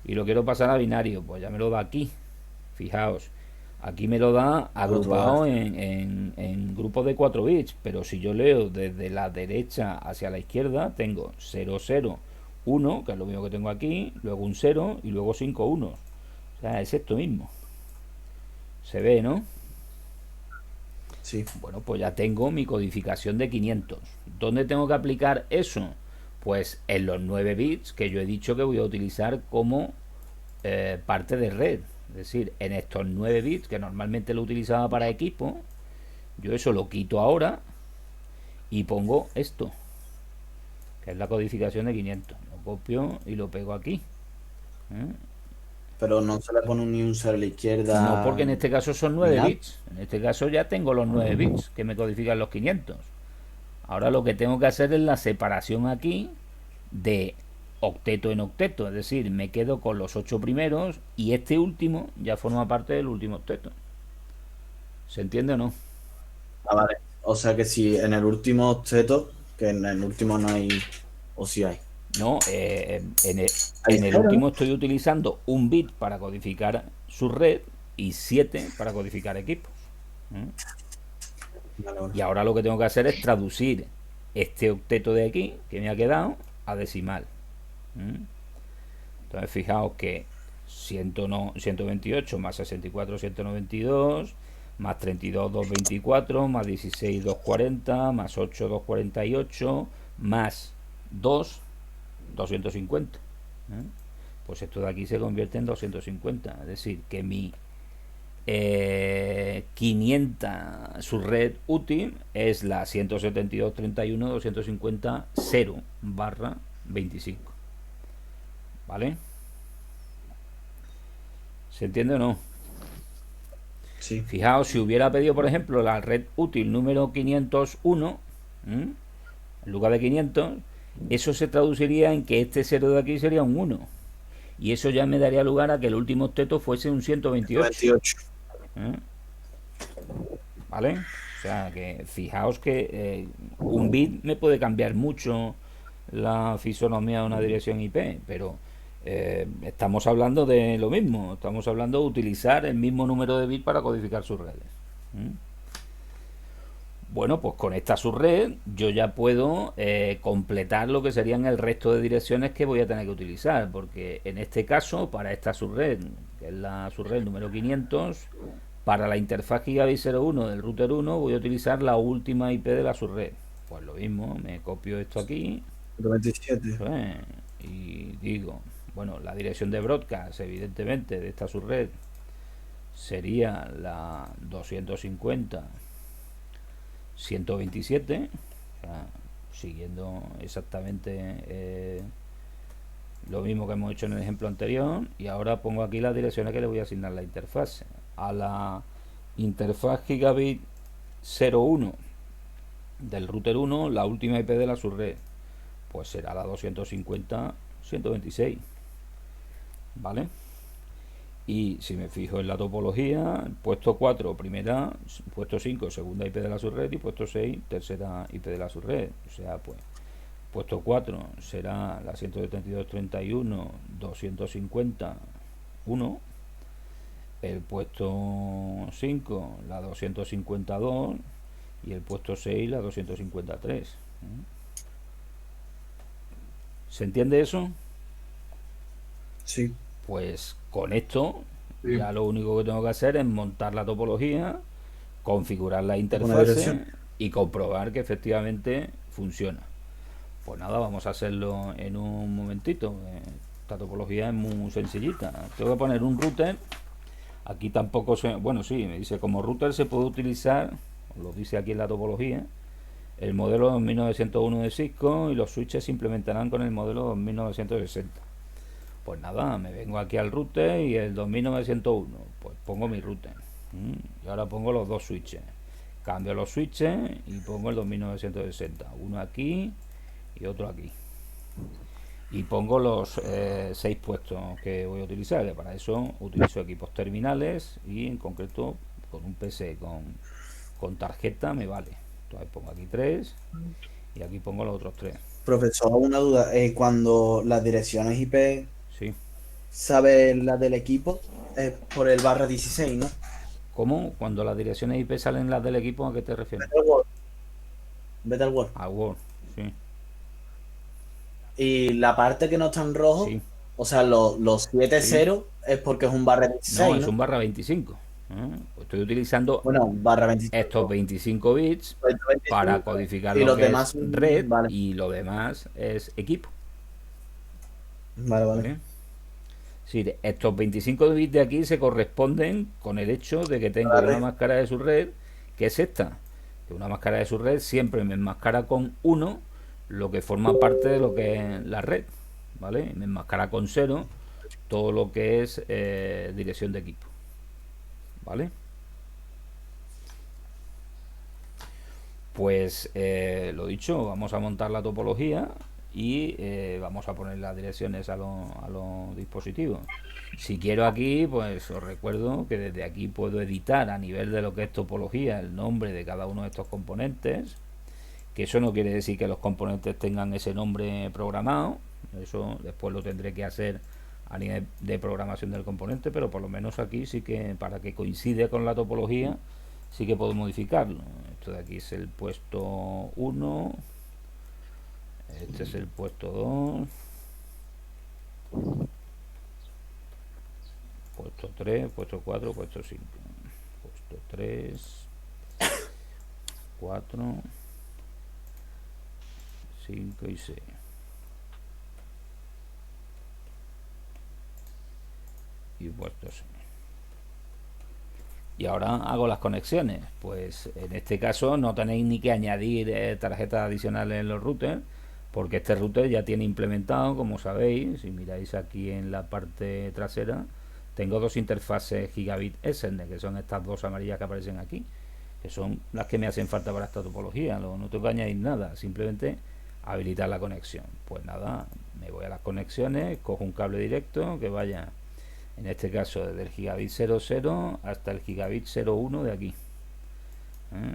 Y lo quiero pasar a binario, pues ya me lo da aquí. Fijaos, aquí me lo da agrupado en grupos de 4 bits, pero si yo leo desde la derecha hacia la izquierda, tengo 0, 0, 1, que es lo mismo que tengo aquí, luego un 0 y luego 5 unos. O sea, es esto mismo. Se ve, ¿no? Sí. Bueno, pues ya tengo mi codificación de 500. ¿Dónde tengo que aplicar eso? Pues en los 9 bits que yo he dicho que voy a utilizar como parte de red. Es decir, en estos 9 bits que normalmente lo utilizaba para equipo, yo eso lo quito ahora y pongo esto, que es la codificación de 500. Lo copio y lo pego aquí. Pero no se le pone ni un 0 a la izquierda. No, porque en este caso son 9 ¿Nada? bits. En este caso ya tengo los 9 bits que me codifican los 500. Ahora lo que tengo que hacer es la separación aquí de octeto en octeto. Es decir, me quedo con los 8 primeros y este último ya forma parte del último octeto. ¿Se entiende o no? Ah, vale. O sea que si en el último octeto, que en el último no hay, o si hay. No, en el último estoy utilizando un bit para codificar su red y 7 para codificar equipos. Vale, vale. Y ahora lo que tengo que hacer es traducir este octeto de aquí, que me ha quedado, a decimal. Entonces fijaos que 128 más 64, 192, más 32, 224, más 16, 240, más 8, 248, más 2, 250. Pues esto de aquí se convierte en 250. Es decir, que mi 500 subred útil es la 172, 31, 250, 0 barra 25. ¿Vale? ¿Se entiende o no? Sí. Fijaos, si hubiera pedido, por ejemplo, la red útil número 501, en lugar de 500, eso se traduciría en que este 0 de aquí sería un 1. Y eso ya me daría lugar a que el último octeto fuese un 128. ¿Vale? O sea, que fijaos que un bit me puede cambiar mucho la fisonomía de una dirección IP, pero estamos hablando de lo mismo. Estamos hablando de utilizar el mismo número de bits para codificar sus redes. Bueno, pues con esta subred yo ya puedo completar lo que serían el resto de direcciones que voy a tener que utilizar, porque en este caso, para esta subred, que es la subred número 500, para la interfaz Gigabit 01 del router 1 voy a utilizar la última IP de la subred. Pues lo mismo, me copio esto aquí 27. y digo, bueno, la dirección de broadcast, evidentemente, de esta subred sería la 250 127, o sea, siguiendo exactamente lo mismo que hemos hecho en el ejemplo anterior. Y ahora pongo aquí las direcciones que le voy a asignar la interfaz. A la interfaz Gigabit 01 del router 1, la última IP de la subred pues será la 250 126, ¿vale? Y si me fijo en la topología, puesto 4 primera, puesto 5 segunda IP de la subred y puesto 6 tercera IP de la subred. O sea, pues puesto 4 será la 172.31 250.1, el puesto 5 la 252 y el puesto 6 la 253. ¿Se entiende eso? Sí. Pues con esto ya lo único que tengo que hacer es montar la topología, configurar la interfaz y comprobar que efectivamente funciona. Pues nada, vamos a hacerlo en un momentito. Esta topología es muy sencillita. Tengo que poner un router. Aquí tampoco se... Bueno, sí, me dice como router se puede utilizar, lo dice aquí en la topología, el modelo 2901 de Cisco, y los switches se implementarán con el modelo 2960. Pues nada, me vengo aquí al router y el 2901, pues pongo mi router. Y ahora pongo los dos switches. Cambio los switches y pongo el 2960. Uno aquí y otro aquí. Y pongo los 6 puestos que voy a utilizar. Para eso utilizo equipos terminales y en concreto con un PC con tarjeta me vale. Entonces pongo aquí 3 y aquí pongo los otros 3. Profesor, una duda. Cuando las direcciones IP, sí, ¿sabe la del equipo? Por el /16, ¿no? ¿Cómo? Cuando las direcciones IP salen las del equipo, ¿a qué te refieres? Vete al Word. A Word, sí. Y la parte que no está en rojo, Sí. o sea, los 7 ceros es porque es un /16. No, es un /25. Estoy utilizando /25. estos 25 bits 25, para codificar y lo los que demás es red, vale. y lo demás es equipo. Vale. Sí, estos 25 bits de aquí se corresponden con el hecho de que tengo una máscara de subred, que es esta. Que una máscara de subred siempre me enmascara con 1 lo que forma parte de lo que es la red, ¿vale? Me enmascara con 0 todo lo que es dirección de equipo, ¿vale? Pues lo dicho, vamos a montar la topología y vamos a poner las direcciones a los dispositivos. Si quiero aquí, pues os recuerdo que desde aquí puedo editar a nivel de lo que es topología el nombre de cada uno de estos componentes, que eso no quiere decir que los componentes tengan ese nombre programado, eso después lo tendré que hacer a nivel de programación del componente, pero por lo menos aquí sí que, para que coincide con la topología, sí que puedo modificarlo. Esto de aquí es el puesto 1, este es el puesto 2, puesto 3, puesto 4, puesto 5, puesto 3, 4, 5 y 6. Y puesto 6. Y ahora hago las conexiones. Pues en este caso no tenéis ni que añadir tarjetas adicionales en los routers, porque este router ya tiene implementado, como sabéis, si miráis aquí en la parte trasera, tengo dos interfaces gigabit Ethernet, que son estas dos amarillas que aparecen aquí, que son las que me hacen falta para esta topología. No tengo que añadir nada, simplemente habilitar la conexión. Pues nada, me voy a las conexiones, cojo un cable directo que vaya, en este caso, desde el gigabit 00 hasta el gigabit 01 de aquí.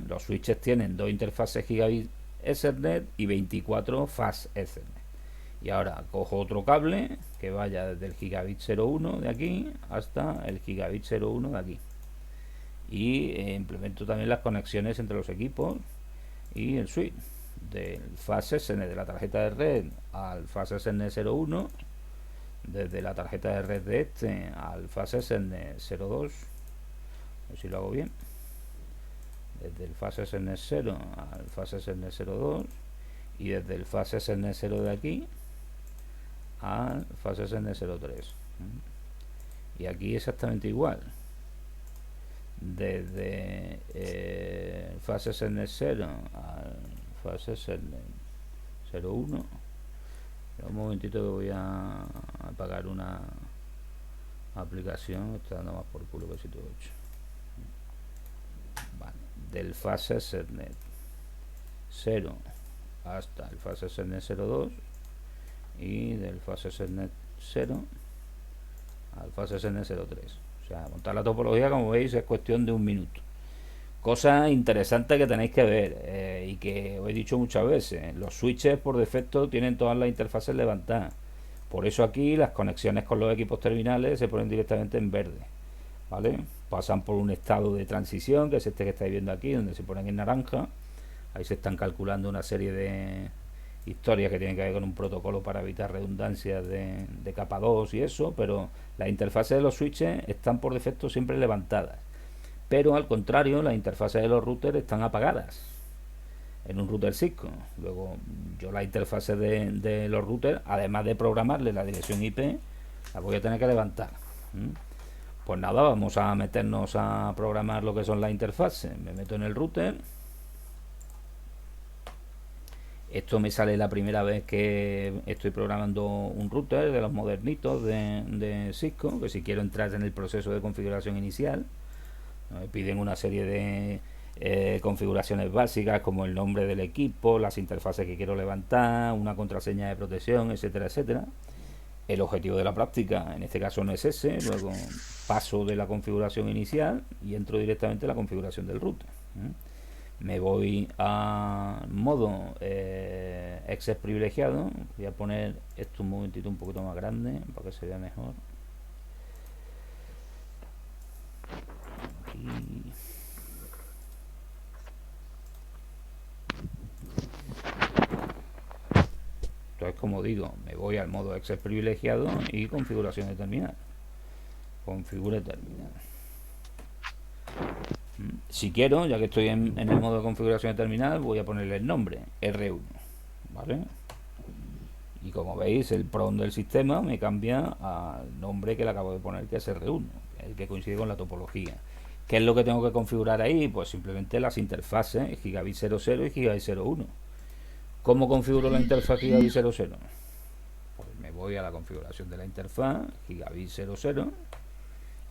Los switches tienen dos interfaces gigabit Ethernet y 24 fast Ethernet. Y ahora cojo otro cable que vaya desde el gigabit 01 de aquí hasta el gigabit 01 de aquí. Y implemento también las conexiones entre los equipos y el switch. Del fast Ethernet de la tarjeta de red al fast Ethernet 01, desde la tarjeta de red de este al fast Ethernet 02, a ver si lo hago bien, desde el fast Ethernet 0 al fast Ethernet 02, y desde el fast Ethernet 0 de aquí al fast Ethernet 03. Y aquí exactamente igual, desde el fast Ethernet 0 al fast Ethernet 01. Un momentito que voy a apagar una aplicación, está dando más por culo que si todo hecho. Vale. Del fast Ethernet 0 hasta el fast Ethernet 02, y del fast Ethernet 0 al fast Ethernet 03. O sea, montar la topología, como veis, es cuestión de un minuto. Cosa interesante que tenéis que ver, y que os he dicho muchas veces: los switches por defecto tienen todas las interfaces levantadas. Por eso aquí las conexiones con los equipos terminales se ponen directamente en verde, ¿vale? Pasan por un estado de transición, que es este que estáis viendo aquí, donde se ponen en naranja. Ahí se están calculando una serie de historias que tienen que ver con un protocolo para evitar redundancias de capa 2 y eso, pero las interfaces de los switches están por defecto siempre levantadas. Pero al contrario, las interfaces de los routers están apagadas en un router Cisco. Luego, yo la interfase de los routers, además de programarle la dirección IP, la voy a tener que levantar. Pues nada, vamos a meternos a programar lo que son las interfaces. Me meto en el router. Esto me sale la primera vez que estoy programando un router de los modernitos de Cisco, que si quiero entrar en el proceso de configuración inicial, me piden una serie de configuraciones básicas, como el nombre del equipo, las interfaces que quiero levantar, una contraseña de protección, etcétera, etcétera. El objetivo de la práctica en este caso no es ese. Luego paso de la configuración inicial y entro directamente a la configuración del router. Me voy a modo access privilegiado. Voy a poner esto un momentito un poquito más grande para que se vea mejor. Aquí. Entonces, como digo, me voy al modo access privilegiado y configuración de terminal. Configure terminal. Si quiero, ya que estoy en el modo de configuración de terminal, voy a ponerle el nombre R1, ¿vale? Y como veis, el PROM del sistema me cambia al nombre que le acabo de poner, que es R1, el que coincide con la topología. ¿Qué es lo que tengo que configurar ahí? Pues simplemente las interfaces gigabit 00 y gigabit 01. ¿Cómo configuro la interfaz gigabit 00? Pues me voy a la configuración de la interfaz gigabit 00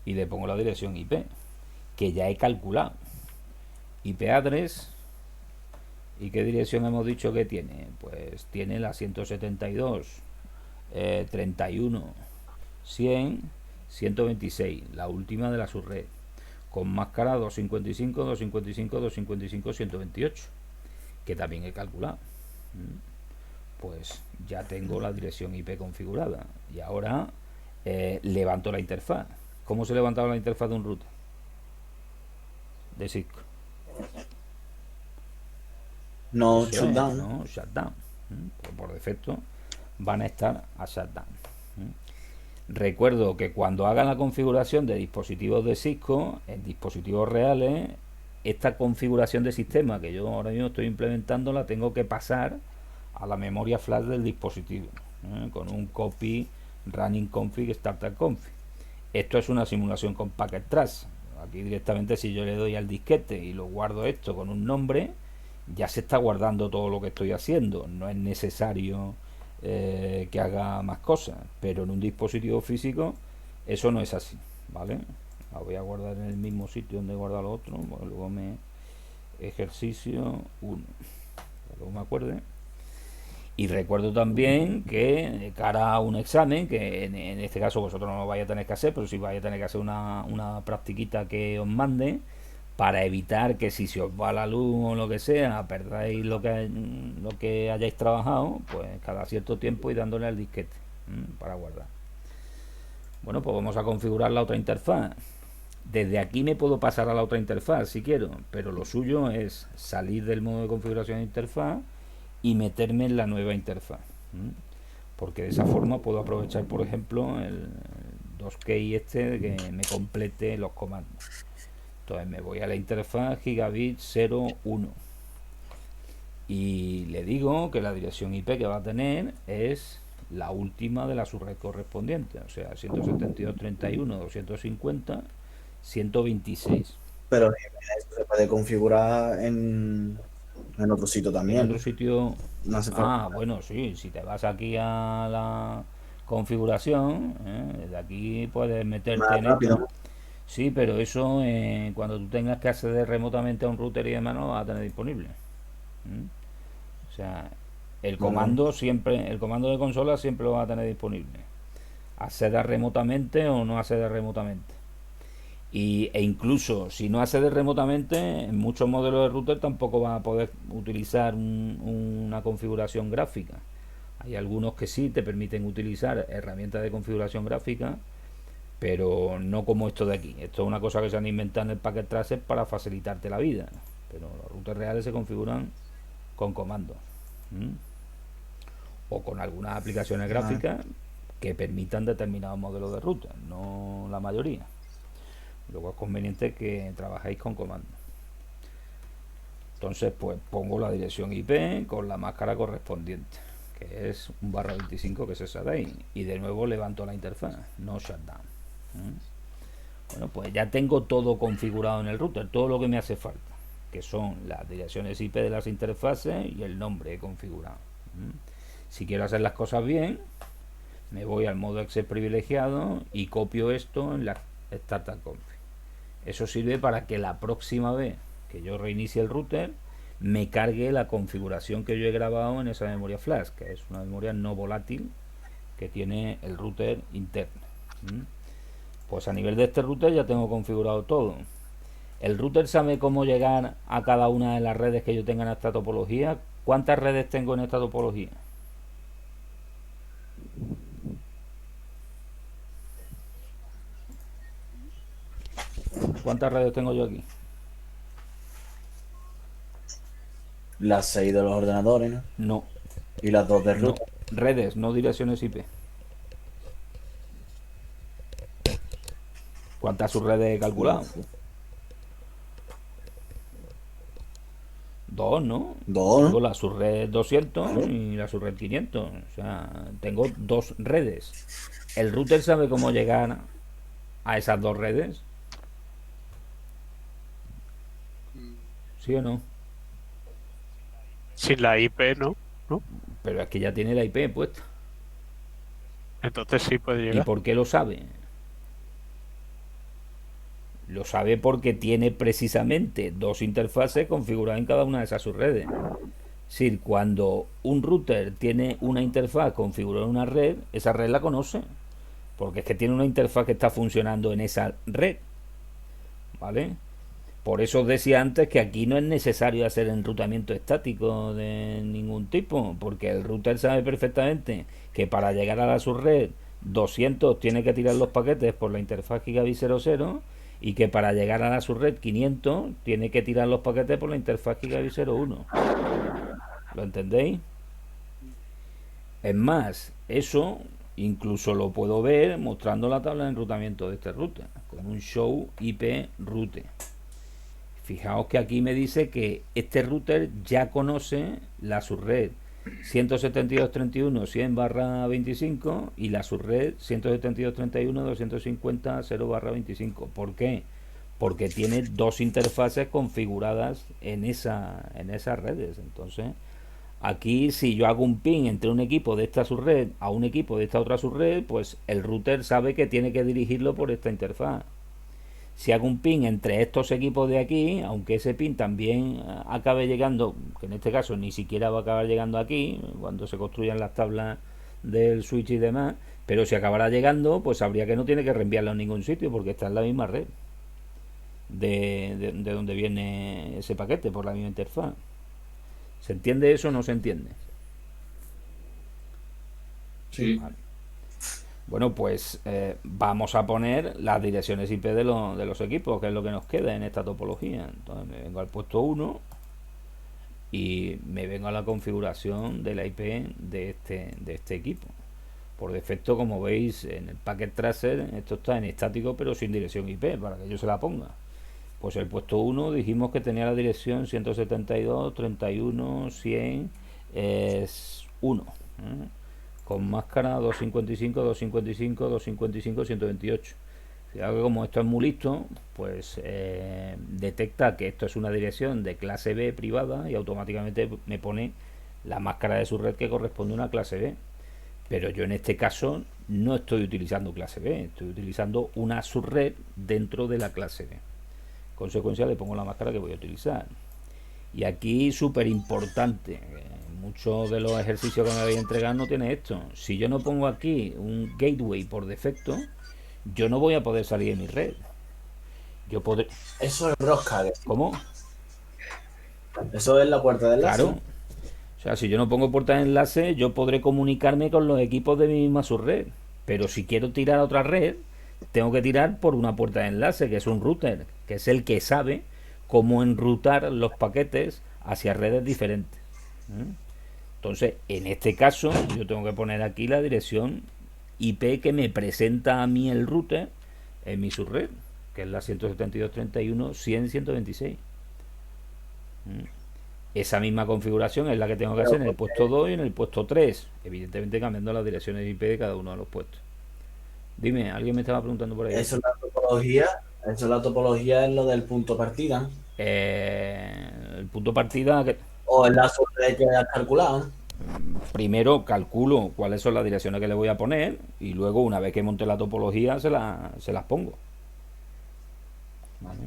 y le pongo la dirección IP, que ya he calculado. IP address. ¿Y qué dirección hemos dicho que tiene? Pues tiene la 172 31 100 126, la última de la subred, con máscara 255 255 255 128, que también he calculado. Pues ya tengo la dirección IP configurada, y ahora levanto la interfaz. ¿Cómo se levantaba la interfaz de un router? De Cisco. No, Eso es, shutdown. no, shutdown. Pues por defecto van a estar a shutdown. Recuerdo que cuando hagan la configuración de dispositivos de Cisco en dispositivos reales, esta configuración de sistema que yo ahora mismo estoy implementando la tengo que pasar a la memoria flash del dispositivo, con un copy running config startup config. Esto es una simulación con packet trace. Aquí directamente, si yo le doy al disquete y lo guardo esto con un nombre, ya se está guardando todo lo que estoy haciendo. No es necesario que haga más cosas, pero en un dispositivo físico eso no es así, ¿vale? La voy a guardar en el mismo sitio donde he guardado lo otro, pues luego me ejercicio 1, luego me acuerde. Y recuerdo también que de cara a un examen, que en este caso vosotros no lo vais a tener que hacer, pero sí vais a tener que hacer una practiquita que os mande, para evitar que si se os va la luz o lo que sea, perdáis lo que hayáis trabajado, pues cada cierto tiempo ir dándole al disquete para guardar. Bueno, pues vamos a configurar la otra interfaz. Desde aquí me puedo pasar a la otra interfaz si quiero, pero lo suyo es salir del modo de configuración de interfaz y meterme en la nueva interfaz, porque de esa forma puedo aprovechar, por ejemplo, el 2key este de que me complete los comandos. Entonces me voy a la interfaz gigabit 01 y le digo que la dirección IP que va a tener es la última de la subred correspondiente, o sea, 172.31.250.126. Pero eso se puede configurar en otro sitio también. En otro sitio. No hace falta. Bueno, sí, si te vas aquí a la configuración, de aquí puedes meterte Más en rápido. esto. Sí, pero eso cuando tú tengas que acceder remotamente a un router y demás no lo vas a tener disponible. O sea, el comando siempre, el comando de consola siempre lo vas a tener disponible. Acceda remotamente o no acceda remotamente. E incluso si no accedes remotamente, en muchos modelos de router tampoco vas a poder utilizar una configuración gráfica. Hay algunos que sí te permiten utilizar herramientas de configuración gráfica, pero no como esto de aquí. Esto es una cosa que se han inventado en el Packet Tracer para facilitarte la vida, pero los routers reales se configuran con comandos o con algunas aplicaciones gráficas que permitan determinados modelos de router, no la mayoría. Luego es conveniente que trabajéis con comandos. Entonces pues pongo la dirección IP con la máscara correspondiente, que es un /25, que es esa de ahí, y de nuevo levanto la interfaz, no shutdown. Bueno, pues ya tengo todo configurado en el router, todo lo que me hace falta, que son las direcciones IP de las interfaces y el nombre configurado. Si quiero hacer las cosas bien, me voy al modo Access privilegiado y copio esto en la Startup Config. Eso sirve para que la próxima vez que yo reinicie el router me cargue la configuración que yo he grabado en esa memoria flash, que es una memoria no volátil que tiene el router interno. Pues a nivel de este router ya tengo configurado todo. El router sabe cómo llegar a cada una de las redes que yo tenga en esta topología. ¿Cuántas redes tengo en esta topología? ¿Cuántas redes tengo yo aquí? Las 6 de los ordenadores, ¿no? No. Y las 2 de router. No. Redes, no direcciones IP. ¿Cuántas subredes he calculado? 2, ¿no? 2, Tengo la subred 200 y la subred 500. O sea, tengo 2 redes. ¿El router sabe cómo llegar a esas 2 redes? ¿Sí o no? Sin la IP, ¿no? Pero es que ya tiene la IP puesta. Entonces sí puede ¿Y llegar. por qué lo sabe? Lo sabe porque tiene precisamente 2 interfaces configuradas en cada una de esas subredes. Es decir, cuando un router tiene una interfaz configurada en una red, esa red la conoce, porque es que tiene una interfaz que está funcionando en esa red, ¿vale? Por eso os decía antes que aquí no es necesario hacer enrutamiento estático de ningún tipo, porque el router sabe perfectamente que para llegar a la subred 200 tiene que tirar los paquetes por la interfaz Gigabit 00 y que para llegar a la subred 500 tiene que tirar los paquetes por la interfaz Gigabit 01. ¿Lo entendéis? Es más, eso incluso lo puedo ver mostrando la tabla de enrutamiento de este router con un show IP route. Fijaos que aquí me dice que este router ya conoce la subred 172.31.100/25 y la subred 172.31.250.0/25. ¿Por qué? Porque tiene dos interfaces configuradas en esas redes. Entonces, aquí si yo hago un ping entre un equipo de esta subred a un equipo de esta otra subred, pues el router sabe que tiene que dirigirlo por esta interfaz. Si hago un ping entre estos equipos de aquí, aunque ese ping también acabe llegando, que en este caso ni siquiera va a acabar llegando aquí, cuando se construyan las tablas del switch y demás, pero si acabará llegando, pues sabría que no tiene que reenviarlo a ningún sitio, porque está en la misma red de donde viene ese paquete, por la misma interfaz. ¿Se entiende eso o no se entiende? Sí. Vale. Bueno, pues vamos a poner las direcciones IP de los equipos, que es lo que nos queda en esta topología. Entonces me vengo al puesto 1 y me vengo a la configuración de la IP de este equipo. Por defecto, como veis, en el packet tracer esto está en estático pero sin dirección IP, para que yo se la ponga. Pues el puesto 1 dijimos que tenía la dirección 172.31.100 es 1, con máscara 255, 255, 255, 128. Fíjate que como esto es muy listo, pues detecta que esto es una dirección de clase B privada y automáticamente me pone la máscara de su red que corresponde a una clase B. Pero yo en este caso no estoy utilizando clase B, estoy utilizando una subred dentro de la clase B. Consecuencia, le pongo la máscara que voy a utilizar. Y aquí súper importante, muchos de los ejercicios que me habéis entregado no tiene esto. Si yo no pongo aquí un gateway por defecto, yo no voy a poder salir de mi red. Yo podré... Eso es broadcast. ¿Cómo? Eso es la puerta de enlace. Claro. O sea, si yo no pongo puerta de enlace, yo podré comunicarme con los equipos de mi misma subred. Pero si quiero tirar a otra red, tengo que tirar por una puerta de enlace, que es un router, que es el que sabe cómo enrutar los paquetes hacia redes diferentes. Entonces, en este caso, yo tengo que poner aquí la dirección IP que me presenta a mí el router en mi subred, que es la 172.31.100.126. Esa misma configuración es la que tengo que hacer en el puesto 2 y en el puesto 3, evidentemente cambiando las direcciones IP de cada uno de los puestos. Dime, alguien me estaba preguntando por ahí. Eso es la topología en lo del punto partida. El punto partida... O en la subred que has calculado. Primero calculo cuáles son las direcciones que le voy a poner y luego, una vez que monte la topología, se las pongo. ¿Vale?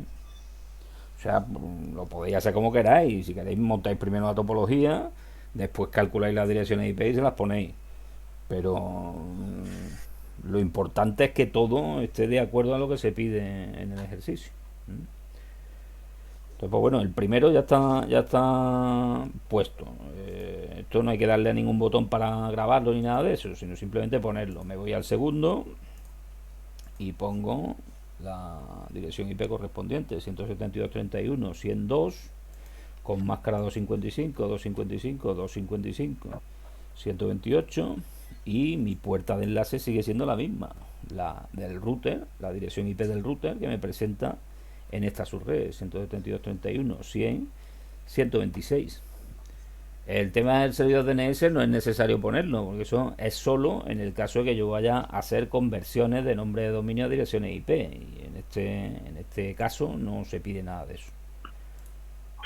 O sea, lo podéis hacer como queráis. Si queréis, montáis primero la topología, después calculáis las direcciones IP y se las ponéis. Pero lo importante es que todo esté de acuerdo a lo que se pide en el ejercicio. Entonces, pues bueno, el primero ya está puesto. Esto no hay que darle a ningún botón para grabarlo ni nada de eso, sino simplemente ponerlo. Me voy al segundo y pongo la dirección IP correspondiente, 172.31.102, con máscara 255, 255, 255, 128, y mi puerta de enlace sigue siendo la misma, la del router, la dirección IP del router que me presenta en esta subred, 172.31.100.126. El tema del servidor DNS no es necesario ponerlo, porque eso es solo en el caso de que yo vaya a hacer conversiones de nombre de dominio a direcciones IP, y en este caso no se pide nada de eso.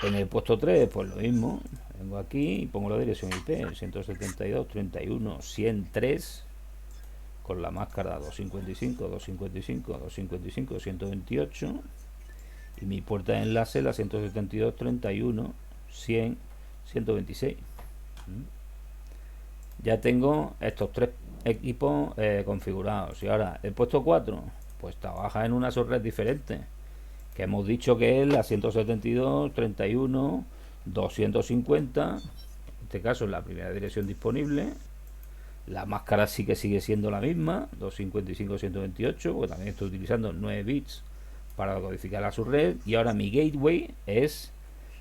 En el puesto 3, pues lo mismo, vengo aquí y pongo la dirección IP, 172.31.103, con la máscara 255, 255, 255, 128, y mi puerta de enlace la 172.31.100.126. Ya tengo estos tres equipos configurados. Y ahora el puesto 4, pues trabaja en una subred diferente, que hemos dicho que es la 172.31.250. En este caso es la primera dirección disponible, La máscara sí que sigue siendo la misma, 255.128, porque también estoy utilizando 9 bits para codificar a su red. Y ahora mi gateway es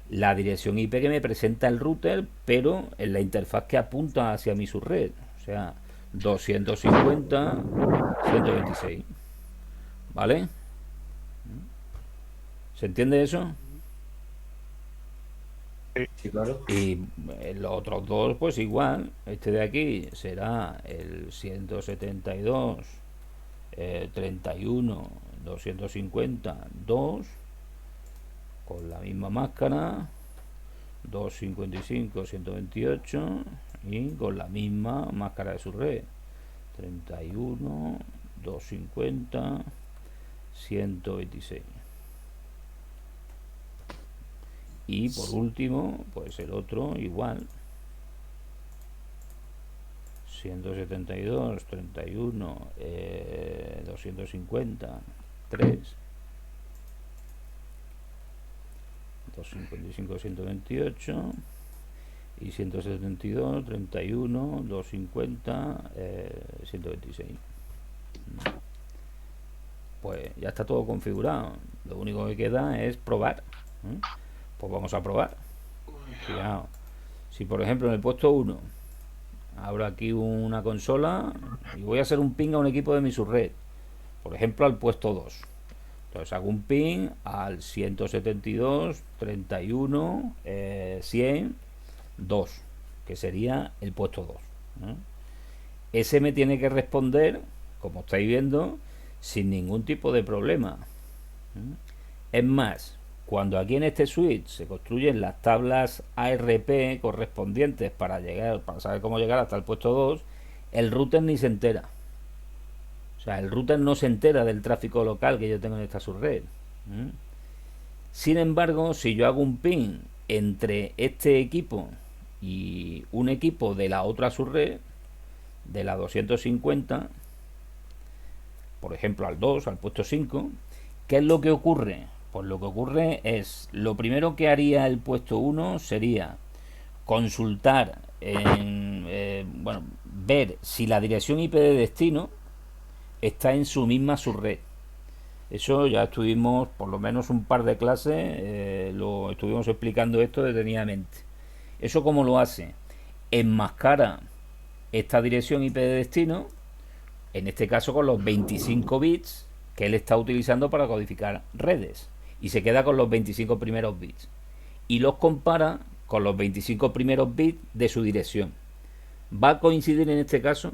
la dirección IP que me presenta el router, pero en la interfaz que apunta hacia mi subred. O sea, 250.126. ¿Vale? ¿Se entiende eso? Sí, claro. Y los otros dos, pues igual. Este de aquí será el 172, 31, 250, 2, con la misma máscara, 255, 128, y con la misma máscara de su red, 31, 250, 126. Y por último, pues el otro igual, 172, 31, 250, 3, 255, 128 y 172, 31, 250, 126. Pues ya está todo configurado. Lo único que queda es probar. Pues vamos a probar. Fijaos. Si por ejemplo en el puesto 1 abro aquí una consola y voy a hacer un ping a un equipo de mi subred, por ejemplo al puesto 2, entonces hago un ping al 172, 31, 100, 2, que sería el puesto 2, ¿no? Ese me tiene que responder, como estáis viendo, sin ningún tipo de problema. Es más, cuando aquí en este switch se construyen las tablas ARP correspondientes para saber cómo llegar hasta el puesto 2, el router ni se entera. O sea, el router no se entera del tráfico local que yo tengo en esta subred. Sin embargo, si yo hago un ping entre este equipo y un equipo de la otra subred, de la 250, por ejemplo al 2, al puesto 5, ¿qué es lo que ocurre? Pues lo que ocurre es, lo primero que haría el puesto 1 sería consultar, ver si la dirección IP de destino está en su misma subred. Eso ya estuvimos, por lo menos un par de clases, lo estuvimos explicando esto detenidamente. ¿Eso cómo lo hace? Enmascara esta dirección IP de destino, en este caso con los 25 bits que él está utilizando para codificar redes, y se queda con los 25 primeros bits y los compara con los 25 primeros bits de su dirección. ¿Va a coincidir en este caso?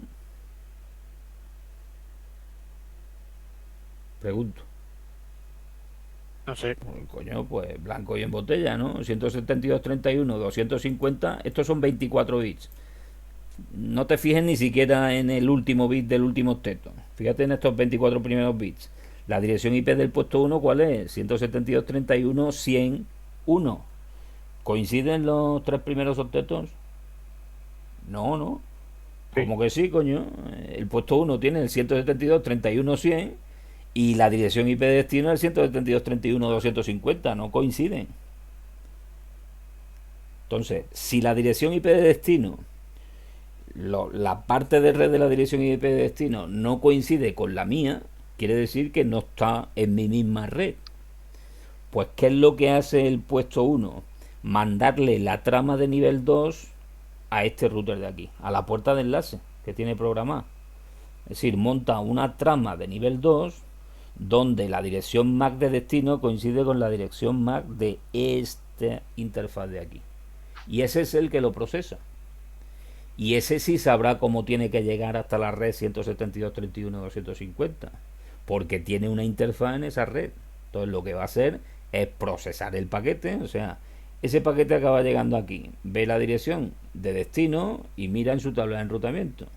Pregunto. No sé. Coño, pues blanco y en botella, ¿no? 172, 31, 250, estos son 24 bits. No te fijes ni siquiera en el último bit del último octeto. Fíjate en estos 24 primeros bits. La dirección IP del puesto 1, ¿cuál es? 172, 31, 101. ¿Coinciden los tres primeros octetos? No, no. Como que sí, coño. El puesto 1 tiene el 172, 31, 100 y la dirección IP de destino es el 172, 31, 250. No coinciden. Entonces, si la dirección IP de destino, la parte de red de la dirección IP de destino no coincide con la mía, quiere decir que no está en mi misma red. Pues ¿qué es lo que hace el puesto 1? Mandarle la trama de nivel 2 a este router de aquí, a la puerta de enlace que tiene programada. Es decir, monta una trama de nivel 2 donde la dirección MAC de destino coincide con la dirección MAC de esta interfaz de aquí. Y ese es el que lo procesa. Y ese sí sabrá cómo tiene que llegar hasta la red 172.31.250, porque tiene una interfaz en esa red. Entonces lo que va a hacer es procesar el paquete, o sea, ese paquete acaba llegando aquí, ve la dirección de destino y mira en su tabla de enrutamiento.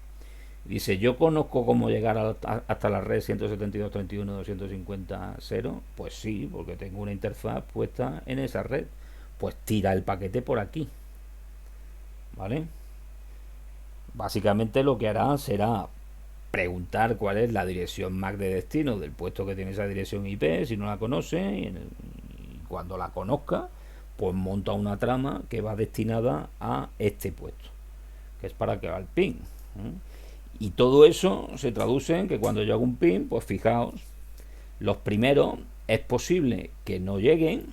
Dice, yo conozco cómo llegar hasta la red 172.31.250.0. Pues sí, porque tengo una interfaz puesta en esa red. Pues tira el paquete por aquí. ¿Vale? Básicamente lo que hará será preguntar cuál es la dirección MAC de destino del puesto que tiene esa dirección IP, si no la conoce, y cuando la conozca, pues monta una trama que va destinada a este puesto, que es para que haga el ping. Y todo eso se traduce en que cuando yo hago un ping, pues fijaos, los primeros es posible que no lleguen.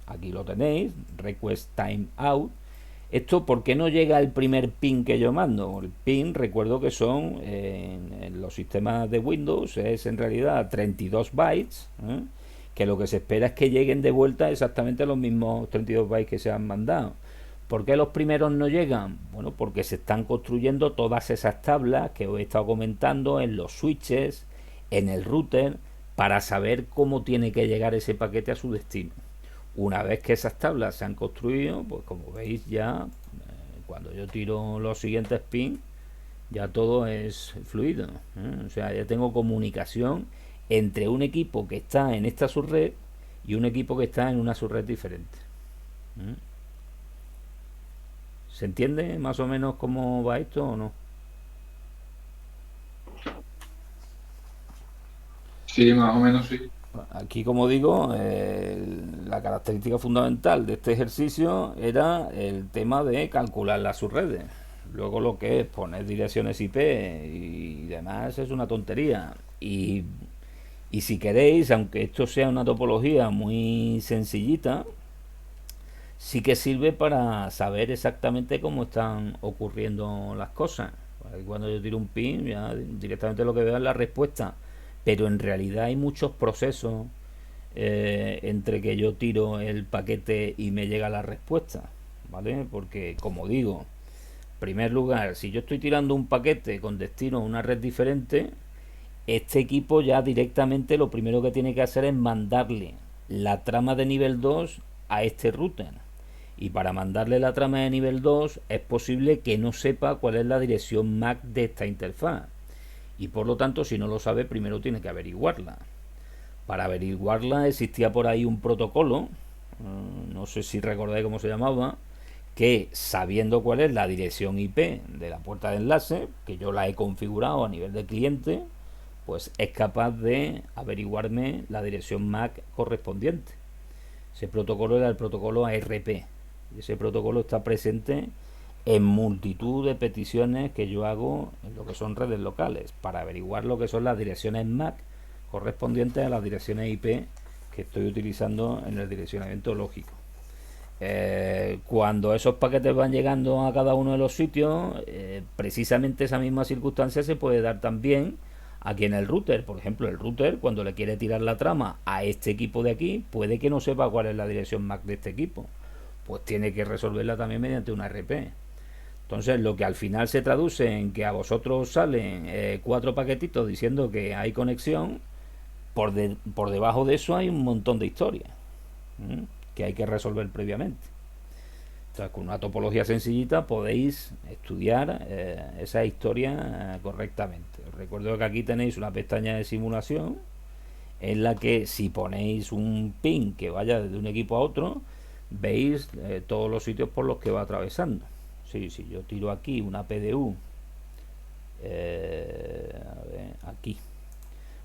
Aquí lo tenéis, request time out. Esto, ¿por qué no llega el primer ping que yo mando? El ping, recuerdo que son en los sistemas de Windows, es en realidad 32 bytes, que lo que se espera es que lleguen de vuelta exactamente los mismos 32 bytes que se han mandado. ¿Por qué los primeros no llegan? Bueno, porque se están construyendo todas esas tablas que os he estado comentando en los switches, en el router, para saber cómo tiene que llegar ese paquete a su destino. Una vez que esas tablas se han construido, pues como veis ya, cuando yo tiro los siguientes pins, ya todo es fluido. O sea, ya tengo comunicación entre un equipo que está en esta subred y un equipo que está en una subred diferente. ¿Se entiende más o menos cómo va esto o no? Sí, más o menos sí. Aquí, como digo, la característica fundamental de este ejercicio era el tema de calcular las subredes. Luego lo que es poner direcciones IP y demás es una tontería. Y si queréis, aunque esto sea una topología muy sencillita, sí que sirve para saber exactamente cómo están ocurriendo las cosas. Cuando yo tiro un pin, ya directamente lo que veo es la respuesta. Pero en realidad hay muchos procesos entre que yo tiro el paquete y me llega la respuesta, ¿vale? Porque, como digo, en primer lugar, si yo estoy tirando un paquete con destino a una red diferente, este equipo ya directamente lo primero que tiene que hacer es mandarle la trama de nivel 2 a este router. Y para mandarle la trama de nivel 2 es posible que no sepa cuál es la dirección MAC de esta interfaz. Y por lo tanto, si no lo sabe, primero tiene que averiguarla. Para averiguarla existía por ahí un protocolo, no sé si recordáis cómo se llamaba, que sabiendo cuál es la dirección IP de la puerta de enlace, que yo la he configurado a nivel de cliente, pues es capaz de averiguarme la dirección MAC correspondiente. Ese protocolo era el protocolo ARP. Y ese protocolo está presente en multitud de peticiones que yo hago en lo que son redes locales para averiguar lo que son las direcciones MAC correspondientes a las direcciones IP que estoy utilizando en el direccionamiento lógico. Cuando esos paquetes van llegando a cada uno de los sitios, precisamente esa misma circunstancia se puede dar también aquí en el router. Por ejemplo, el router, cuando le quiere tirar la trama a este equipo de aquí, puede que no sepa cuál es la dirección MAC de este equipo, pues tiene que resolverla también mediante una RP. Entonces, lo que al final se traduce en que a vosotros os salen 4 paquetitos diciendo que hay conexión, por debajo de eso hay un montón de historias que hay que resolver previamente. Entonces, con una topología sencillita podéis estudiar esa historia correctamente. Os recuerdo que aquí tenéis una pestaña de simulación en la que si ponéis un ping que vaya desde un equipo a otro, veis todos los sitios por los que va atravesando. Sí, si yo tiro aquí una PDU, a ver, aquí,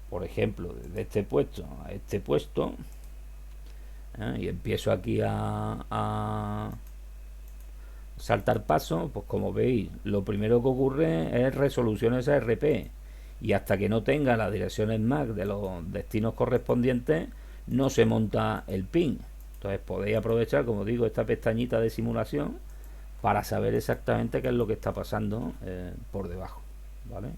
por ejemplo, desde este puesto a este puesto, y empiezo aquí a saltar pasos, pues como veis, lo primero que ocurre es resoluciones ARP, y hasta que no tenga las direcciones MAC de los destinos correspondientes, no se monta el ping. Entonces podéis aprovechar, como digo, esta pestañita de simulación para saber exactamente qué es lo que está pasando por debajo, ¿vale?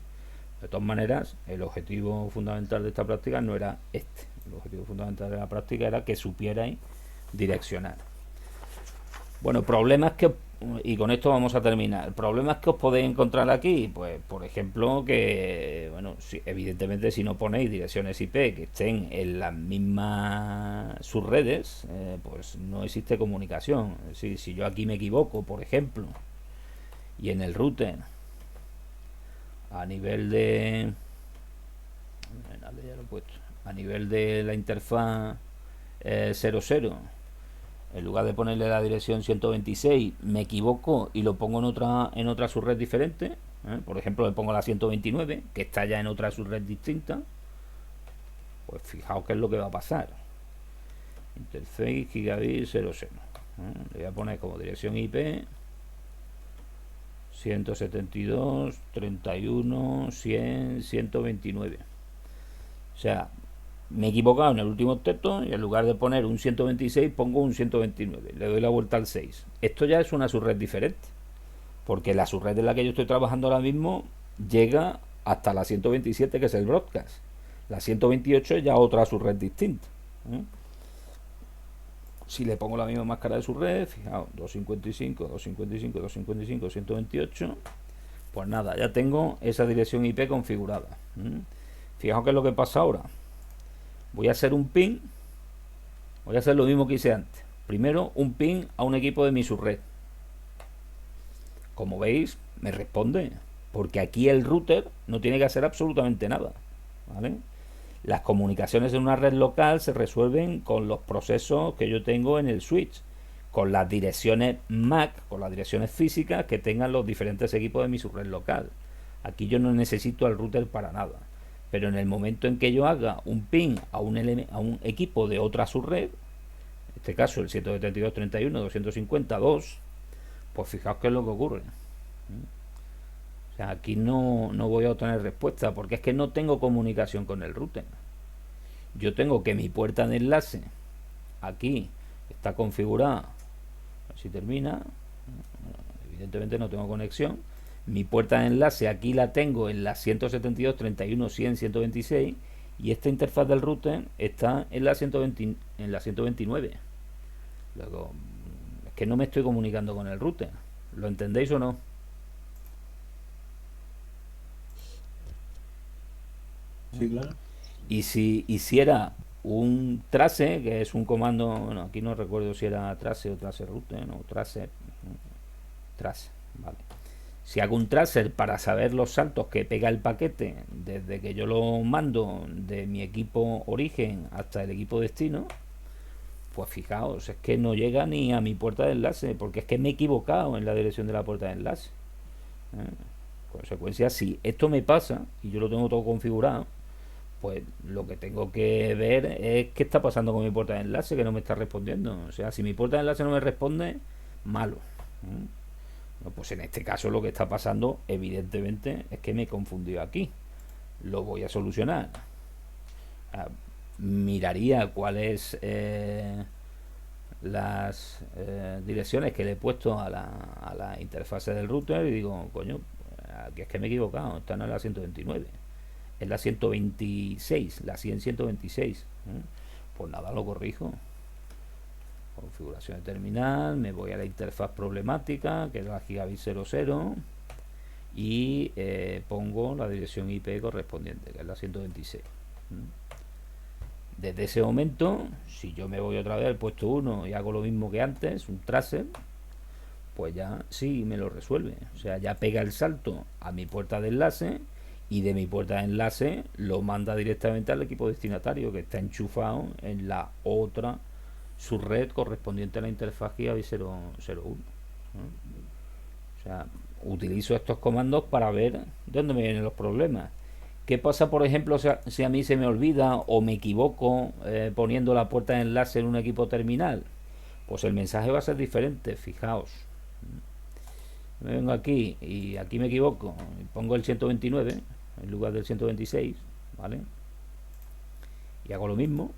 De todas maneras, el objetivo fundamental de esta práctica no era este. El objetivo fundamental de la práctica era que supierais direccionar. Bueno, problemas que, y con esto vamos a terminar, problemas que os podéis encontrar aquí, pues por ejemplo que, bueno, evidentemente si no ponéis direcciones IP que estén en las mismas subredes, pues no existe comunicación. Es decir, si yo aquí me equivoco, por ejemplo, y en el router, a nivel de, ya lo he puesto, a nivel de la interfaz 00, en lugar de ponerle la dirección 126, me equivoco y lo pongo en otra subred diferente. Por ejemplo, le pongo la 129, que está ya en otra subred distinta. Pues fijaos qué es lo que va a pasar. Interface gigabit 00. Le voy a poner como dirección IP 172, 31, 100, 129. O sea, me he equivocado en el último texto y en lugar de poner un 126 pongo un 129. Le doy la vuelta al 6. Esto ya es una subred diferente, porque la subred en la que yo estoy trabajando ahora mismo llega hasta la 127, que es el broadcast. La 128 es ya otra subred distinta. Si le pongo la misma máscara de subred, fijaos, 255, 255, 255, 128, pues nada, ya tengo esa dirección IP configurada. Fijaos qué es lo que pasa ahora. Voy a hacer un ping, voy a hacer lo mismo que hice antes. Primero un ping a un equipo de mi subred. Como veis, me responde, porque aquí el router no tiene que hacer absolutamente nada, ¿vale? Las comunicaciones en una red local se resuelven con los procesos que yo tengo en el switch, con las direcciones MAC, con las direcciones físicas que tengan los diferentes equipos de mi subred local. Aquí yo no necesito al router para nada. Pero en el momento en que yo haga un ping a un equipo de otra subred, en este caso el 172.31.250.2, pues fijaos qué es lo que ocurre. O sea, aquí no voy a obtener respuesta, porque es que no tengo comunicación con el router. Yo tengo que mi puerta de enlace aquí está configurada, a ver si termina. Evidentemente no tengo conexión. Mi puerta de enlace aquí la tengo en la 172.31.100.126 y esta interfaz del router está en la 129. Luego, es que no me estoy comunicando con el router. ¿Lo entendéis o no? Sí, claro. Y si hiciera un trace, que es un comando, bueno, aquí no recuerdo si era trace o trace router, no, trace, vale. Si hago un tracer para saber los saltos que pega el paquete desde que yo lo mando de mi equipo origen hasta el equipo destino, pues fijaos, es que no llega ni a mi puerta de enlace, porque es que me he equivocado en la dirección de la puerta de enlace. Consecuencia, si esto me pasa y yo lo tengo todo configurado, pues lo que tengo que ver es qué está pasando con mi puerta de enlace, que no me está respondiendo. O sea, si mi puerta de enlace no me responde, malo. Pues en este caso lo que está pasando evidentemente es que me he confundido aquí. Lo voy a solucionar. Miraría cuáles las direcciones que le he puesto a la interfase del router y digo, coño, aquí es que me he equivocado, esta no es la 129, es la 126, la 100-126. Pues nada, lo corrijo. Configuración de terminal, me voy a la interfaz problemática, que es la gigabit 00, y pongo la dirección IP correspondiente, que es la 126. Desde ese momento, si yo me voy otra vez al puesto 1 y hago lo mismo que antes, un tracer, pues ya sí me lo resuelve. O sea, ya pega el salto a mi puerta de enlace y de mi puerta de enlace lo manda directamente al equipo destinatario, que está enchufado en la otra subred correspondiente a la interfaz gigabit 001. O sea, utilizo estos comandos para ver de dónde me vienen los problemas. ¿Qué pasa, por ejemplo, si a mí se me olvida o me equivoco poniendo la puerta de enlace en un equipo terminal? Pues el mensaje va a ser diferente, fijaos. Me vengo aquí y aquí me equivoco y pongo el 129 en lugar del 126, ¿vale? Y hago lo mismo.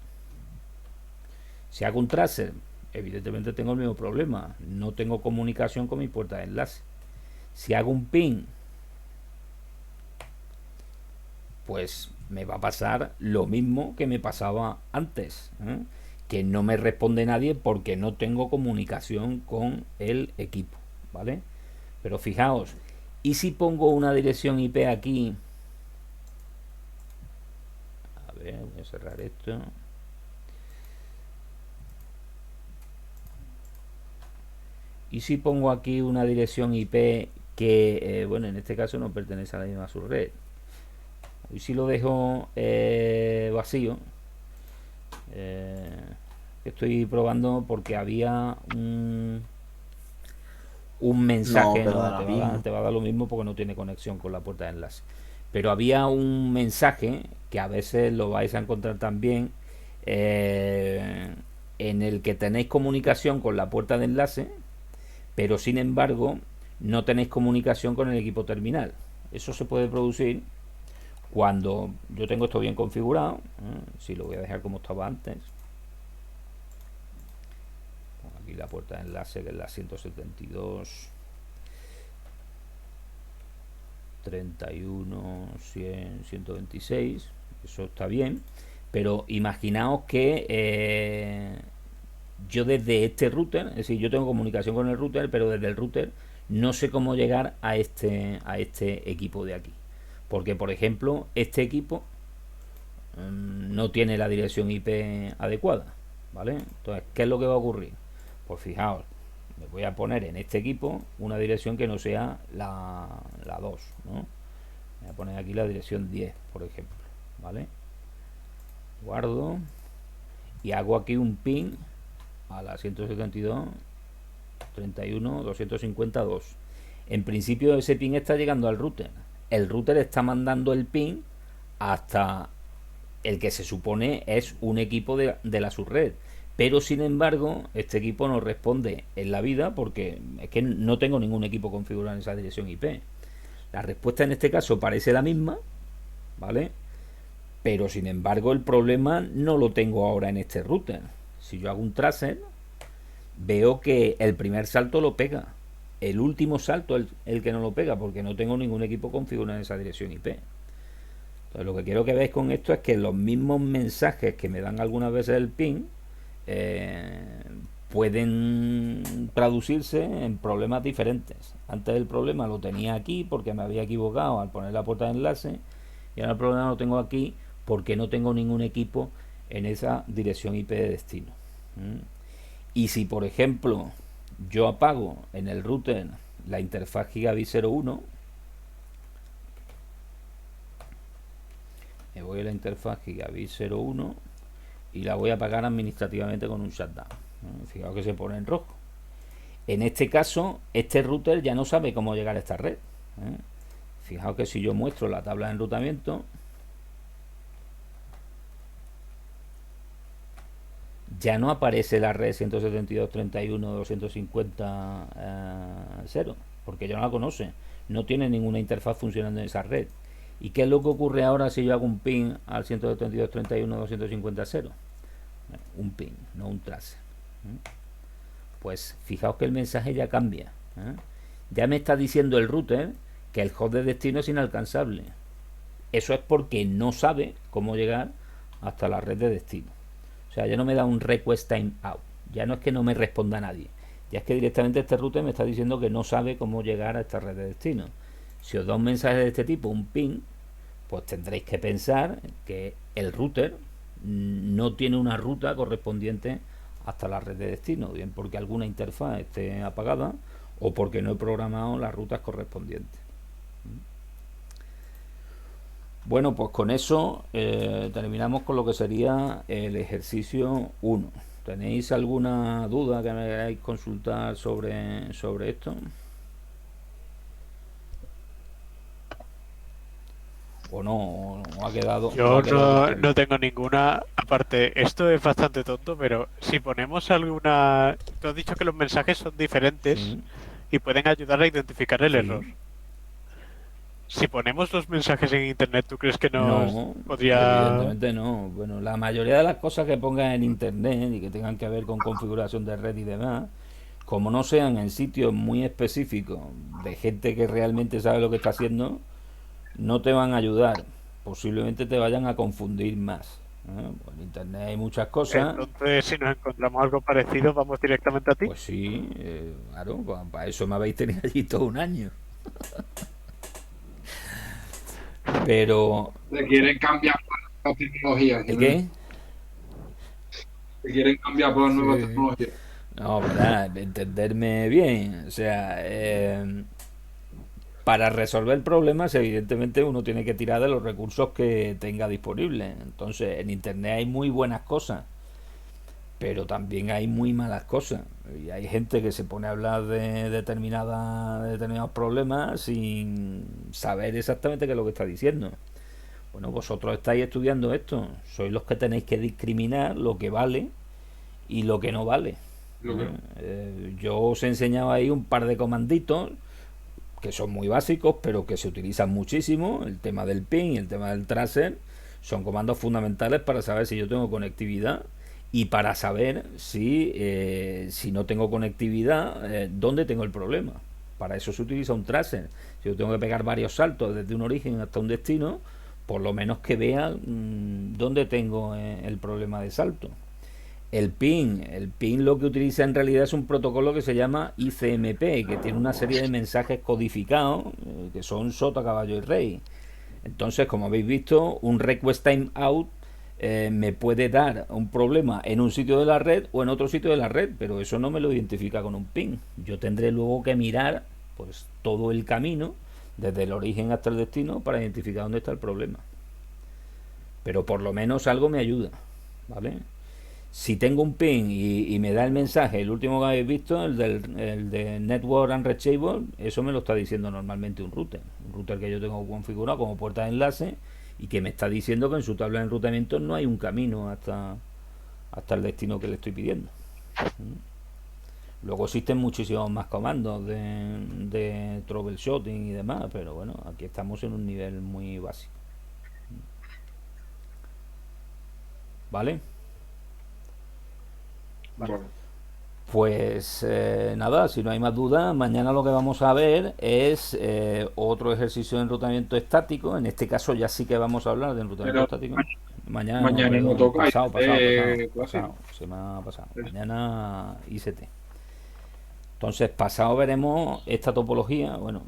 Si hago un tracer, evidentemente tengo el mismo problema, no tengo comunicación con mi puerta de enlace. Si hago un ping, pues me va a pasar lo mismo que me pasaba antes, que no me responde nadie porque no tengo comunicación con el equipo, ¿vale? Pero fijaos, ¿y si pongo una dirección IP aquí? A ver, voy a cerrar esto. ¿Y si pongo aquí una dirección IP que, bueno, en este caso no pertenece a la misma subred? Y si lo dejo vacío, estoy probando porque había un mensaje, No, ¿no? Te va a dar lo mismo porque no tiene conexión con la puerta de enlace. Pero había un mensaje que a veces lo vais a encontrar también, en el que tenéis comunicación con la puerta de enlace, pero sin embargo no tenéis comunicación con el equipo terminal. Eso se puede producir cuando yo tengo esto bien configurado. Si lo voy a dejar como estaba antes. Pongo aquí la puerta de enlace, que es la 172 31 100 126. Eso está bien, pero imaginaos que yo desde este router, es decir, yo tengo comunicación con el router, pero desde el router no sé cómo llegar a este equipo de aquí, porque por ejemplo este equipo no tiene la dirección IP adecuada, ¿vale? Entonces, ¿qué es lo que va a ocurrir? Pues fijaos, me voy a poner en este equipo una dirección que no sea la 2, ¿no? Voy a poner aquí la dirección 10, por ejemplo, ¿vale? Guardo y hago aquí un ping a la 172.31.252. En principio ese ping está llegando al router. El router está mandando el ping hasta el que se supone es un equipo de la subred. Pero sin embargo, este equipo no responde en la vida porque es que no tengo ningún equipo configurado en esa dirección IP. La respuesta en este caso parece la misma, ¿vale? Pero sin embargo el problema no lo tengo ahora en este router. Si yo hago un tracer, veo que el primer salto lo pega. El último salto el que no lo pega, porque no tengo ningún equipo configurado en esa dirección IP. Entonces lo que quiero que veáis con esto es que los mismos mensajes que me dan algunas veces el ping pueden traducirse en problemas diferentes. Antes el problema lo tenía aquí porque me había equivocado al poner la puerta de enlace, y ahora el problema lo tengo aquí porque no tengo ningún equipo en esa dirección IP de destino. Y si por ejemplo yo apago en el router la interfaz Gigabit 01, me voy a la interfaz Gigabit 01 y la voy a apagar administrativamente con un shutdown. Fijaos que se pone en rojo. En este caso, este router ya no sabe cómo llegar a esta red. Fijaos que si yo muestro la tabla de enrutamiento, ya no aparece la red 172.31.250.0, porque ya no la conoce. No tiene ninguna interfaz funcionando en esa red. ¿Y qué es lo que ocurre ahora si yo hago un ping al 172.31.250.0? Un ping, no un trace. Pues fijaos que el mensaje ya cambia. Ya me está diciendo el router que el host de destino es inalcanzable. Eso es porque no sabe cómo llegar hasta la red de destino. O sea, ya no me da un request time out. Ya no es que no me responda nadie. Ya es que directamente este router me está diciendo que no sabe cómo llegar a esta red de destino. Si os da un mensaje de este tipo, un ping, pues tendréis que pensar que el router no tiene una ruta correspondiente hasta la red de destino, bien porque alguna interfaz esté apagada o porque no he programado las rutas correspondientes. Bueno, pues con eso terminamos con lo que sería el ejercicio 1. ¿Tenéis alguna duda que me queráis consultar sobre esto? ¿O no ha quedado? Yo no tengo ninguna. Aparte, esto es bastante tonto, pero si ponemos alguna... Tú has dicho que los mensajes son diferentes, sí, y pueden ayudar a identificar el, sí, error. Si ponemos los mensajes en internet, ¿tú crees que no podría...? Evidentemente no. Bueno, la mayoría de las cosas que pongan en internet y que tengan que ver con configuración de red y demás, como no sean en sitios muy específicos de gente que realmente sabe lo que está haciendo, no te van a ayudar. Posiblemente te vayan a confundir más. Pues en internet hay muchas cosas. Entonces, si nos encontramos algo parecido, ¿vamos directamente a ti? Pues sí, claro, para eso me habéis tenido allí todo un año. Pero... Te quieren cambiar por nuevas tecnologías. ¿El qué? Te quieren cambiar por nuevas tecnologías. No, verdad, entenderme bien. O sea, para resolver problemas, evidentemente uno tiene que tirar de los recursos que tenga disponibles. Entonces, en internet hay muy buenas cosas, pero también hay muy malas cosas. Y hay gente que se pone a hablar de determinados problemas sin saber exactamente qué es lo que está diciendo. Bueno, vosotros estáis estudiando esto. Sois los que tenéis que discriminar lo que vale y lo que no vale. Yo os he enseñado ahí un par de comanditos que son muy básicos, pero que se utilizan muchísimo. El tema del ping y el tema del tracer son comandos fundamentales para saber si yo tengo conectividad y para saber si no tengo conectividad, dónde tengo el problema. Para eso se utiliza un tracer. Si yo tengo que pegar varios saltos desde un origen hasta un destino, por lo menos que vea dónde tengo el problema de salto. El PIN lo que utiliza en realidad es un protocolo que se llama ICMP, que tiene una serie de mensajes codificados que son sota, caballo y rey. Entonces, como habéis visto, un request timeout me puede dar un problema en un sitio de la red o en otro sitio de la red, pero eso no me lo identifica con un PIN. Yo tendré luego que mirar pues todo el camino desde el origen hasta el destino para identificar dónde está el problema. Pero por lo menos algo me ayuda, ¿vale? Si tengo un ping y me da el mensaje, el último que habéis visto, el de Network Unreachable, eso me lo está diciendo normalmente un router que yo tengo configurado como puerta de enlace y que me está diciendo que en su tabla de enrutamiento no hay un camino hasta el destino que le estoy pidiendo. Luego existen muchísimos más comandos de troubleshooting y demás, pero bueno, aquí estamos en un nivel muy básico. ¿Vale? Bueno, Pues nada, si no hay más dudas, mañana lo que vamos a ver es otro ejercicio de enrutamiento estático. En este caso ya sí que vamos a hablar de enrutamiento pero estático. Mañana mañana no perdón, toca pasado, semana pasada. Mañana ICT. Entonces, pasado veremos esta topología. Bueno,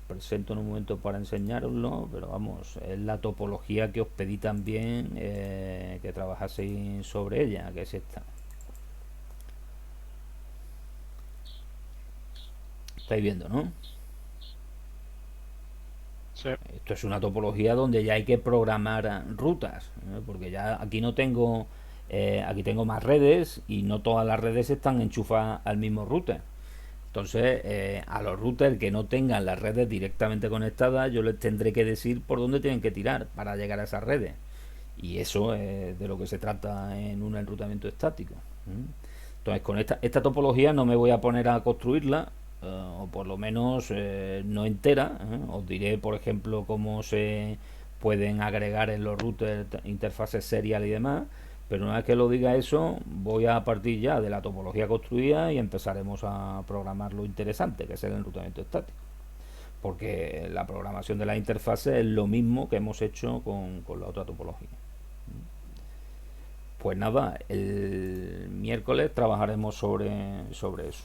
presento en un momento para enseñároslo, pero vamos, es la topología que os pedí también que trabajaseis sobre ella, que es esta. Estáis viendo, ¿no? Sí. Esto es una topología donde ya hay que programar rutas, ¿no? Porque ya aquí no tengo, aquí tengo más redes y no todas las redes están enchufadas al mismo router. Entonces, a los routers que no tengan las redes directamente conectadas, yo les tendré que decir por dónde tienen que tirar para llegar a esas redes. Y eso es de lo que se trata en un enrutamiento estático. Entonces, con esta topología no me voy a poner a construirla, o por lo menos no entera. Os diré, por ejemplo, cómo se pueden agregar en los routers interfaces serial y demás. Pero una vez que lo diga eso, voy a partir ya de la topología construida y empezaremos a programar lo interesante, que es el enrutamiento estático. Porque la programación de la interfase es lo mismo que hemos hecho con la otra topología. Pues nada, el miércoles trabajaremos sobre eso.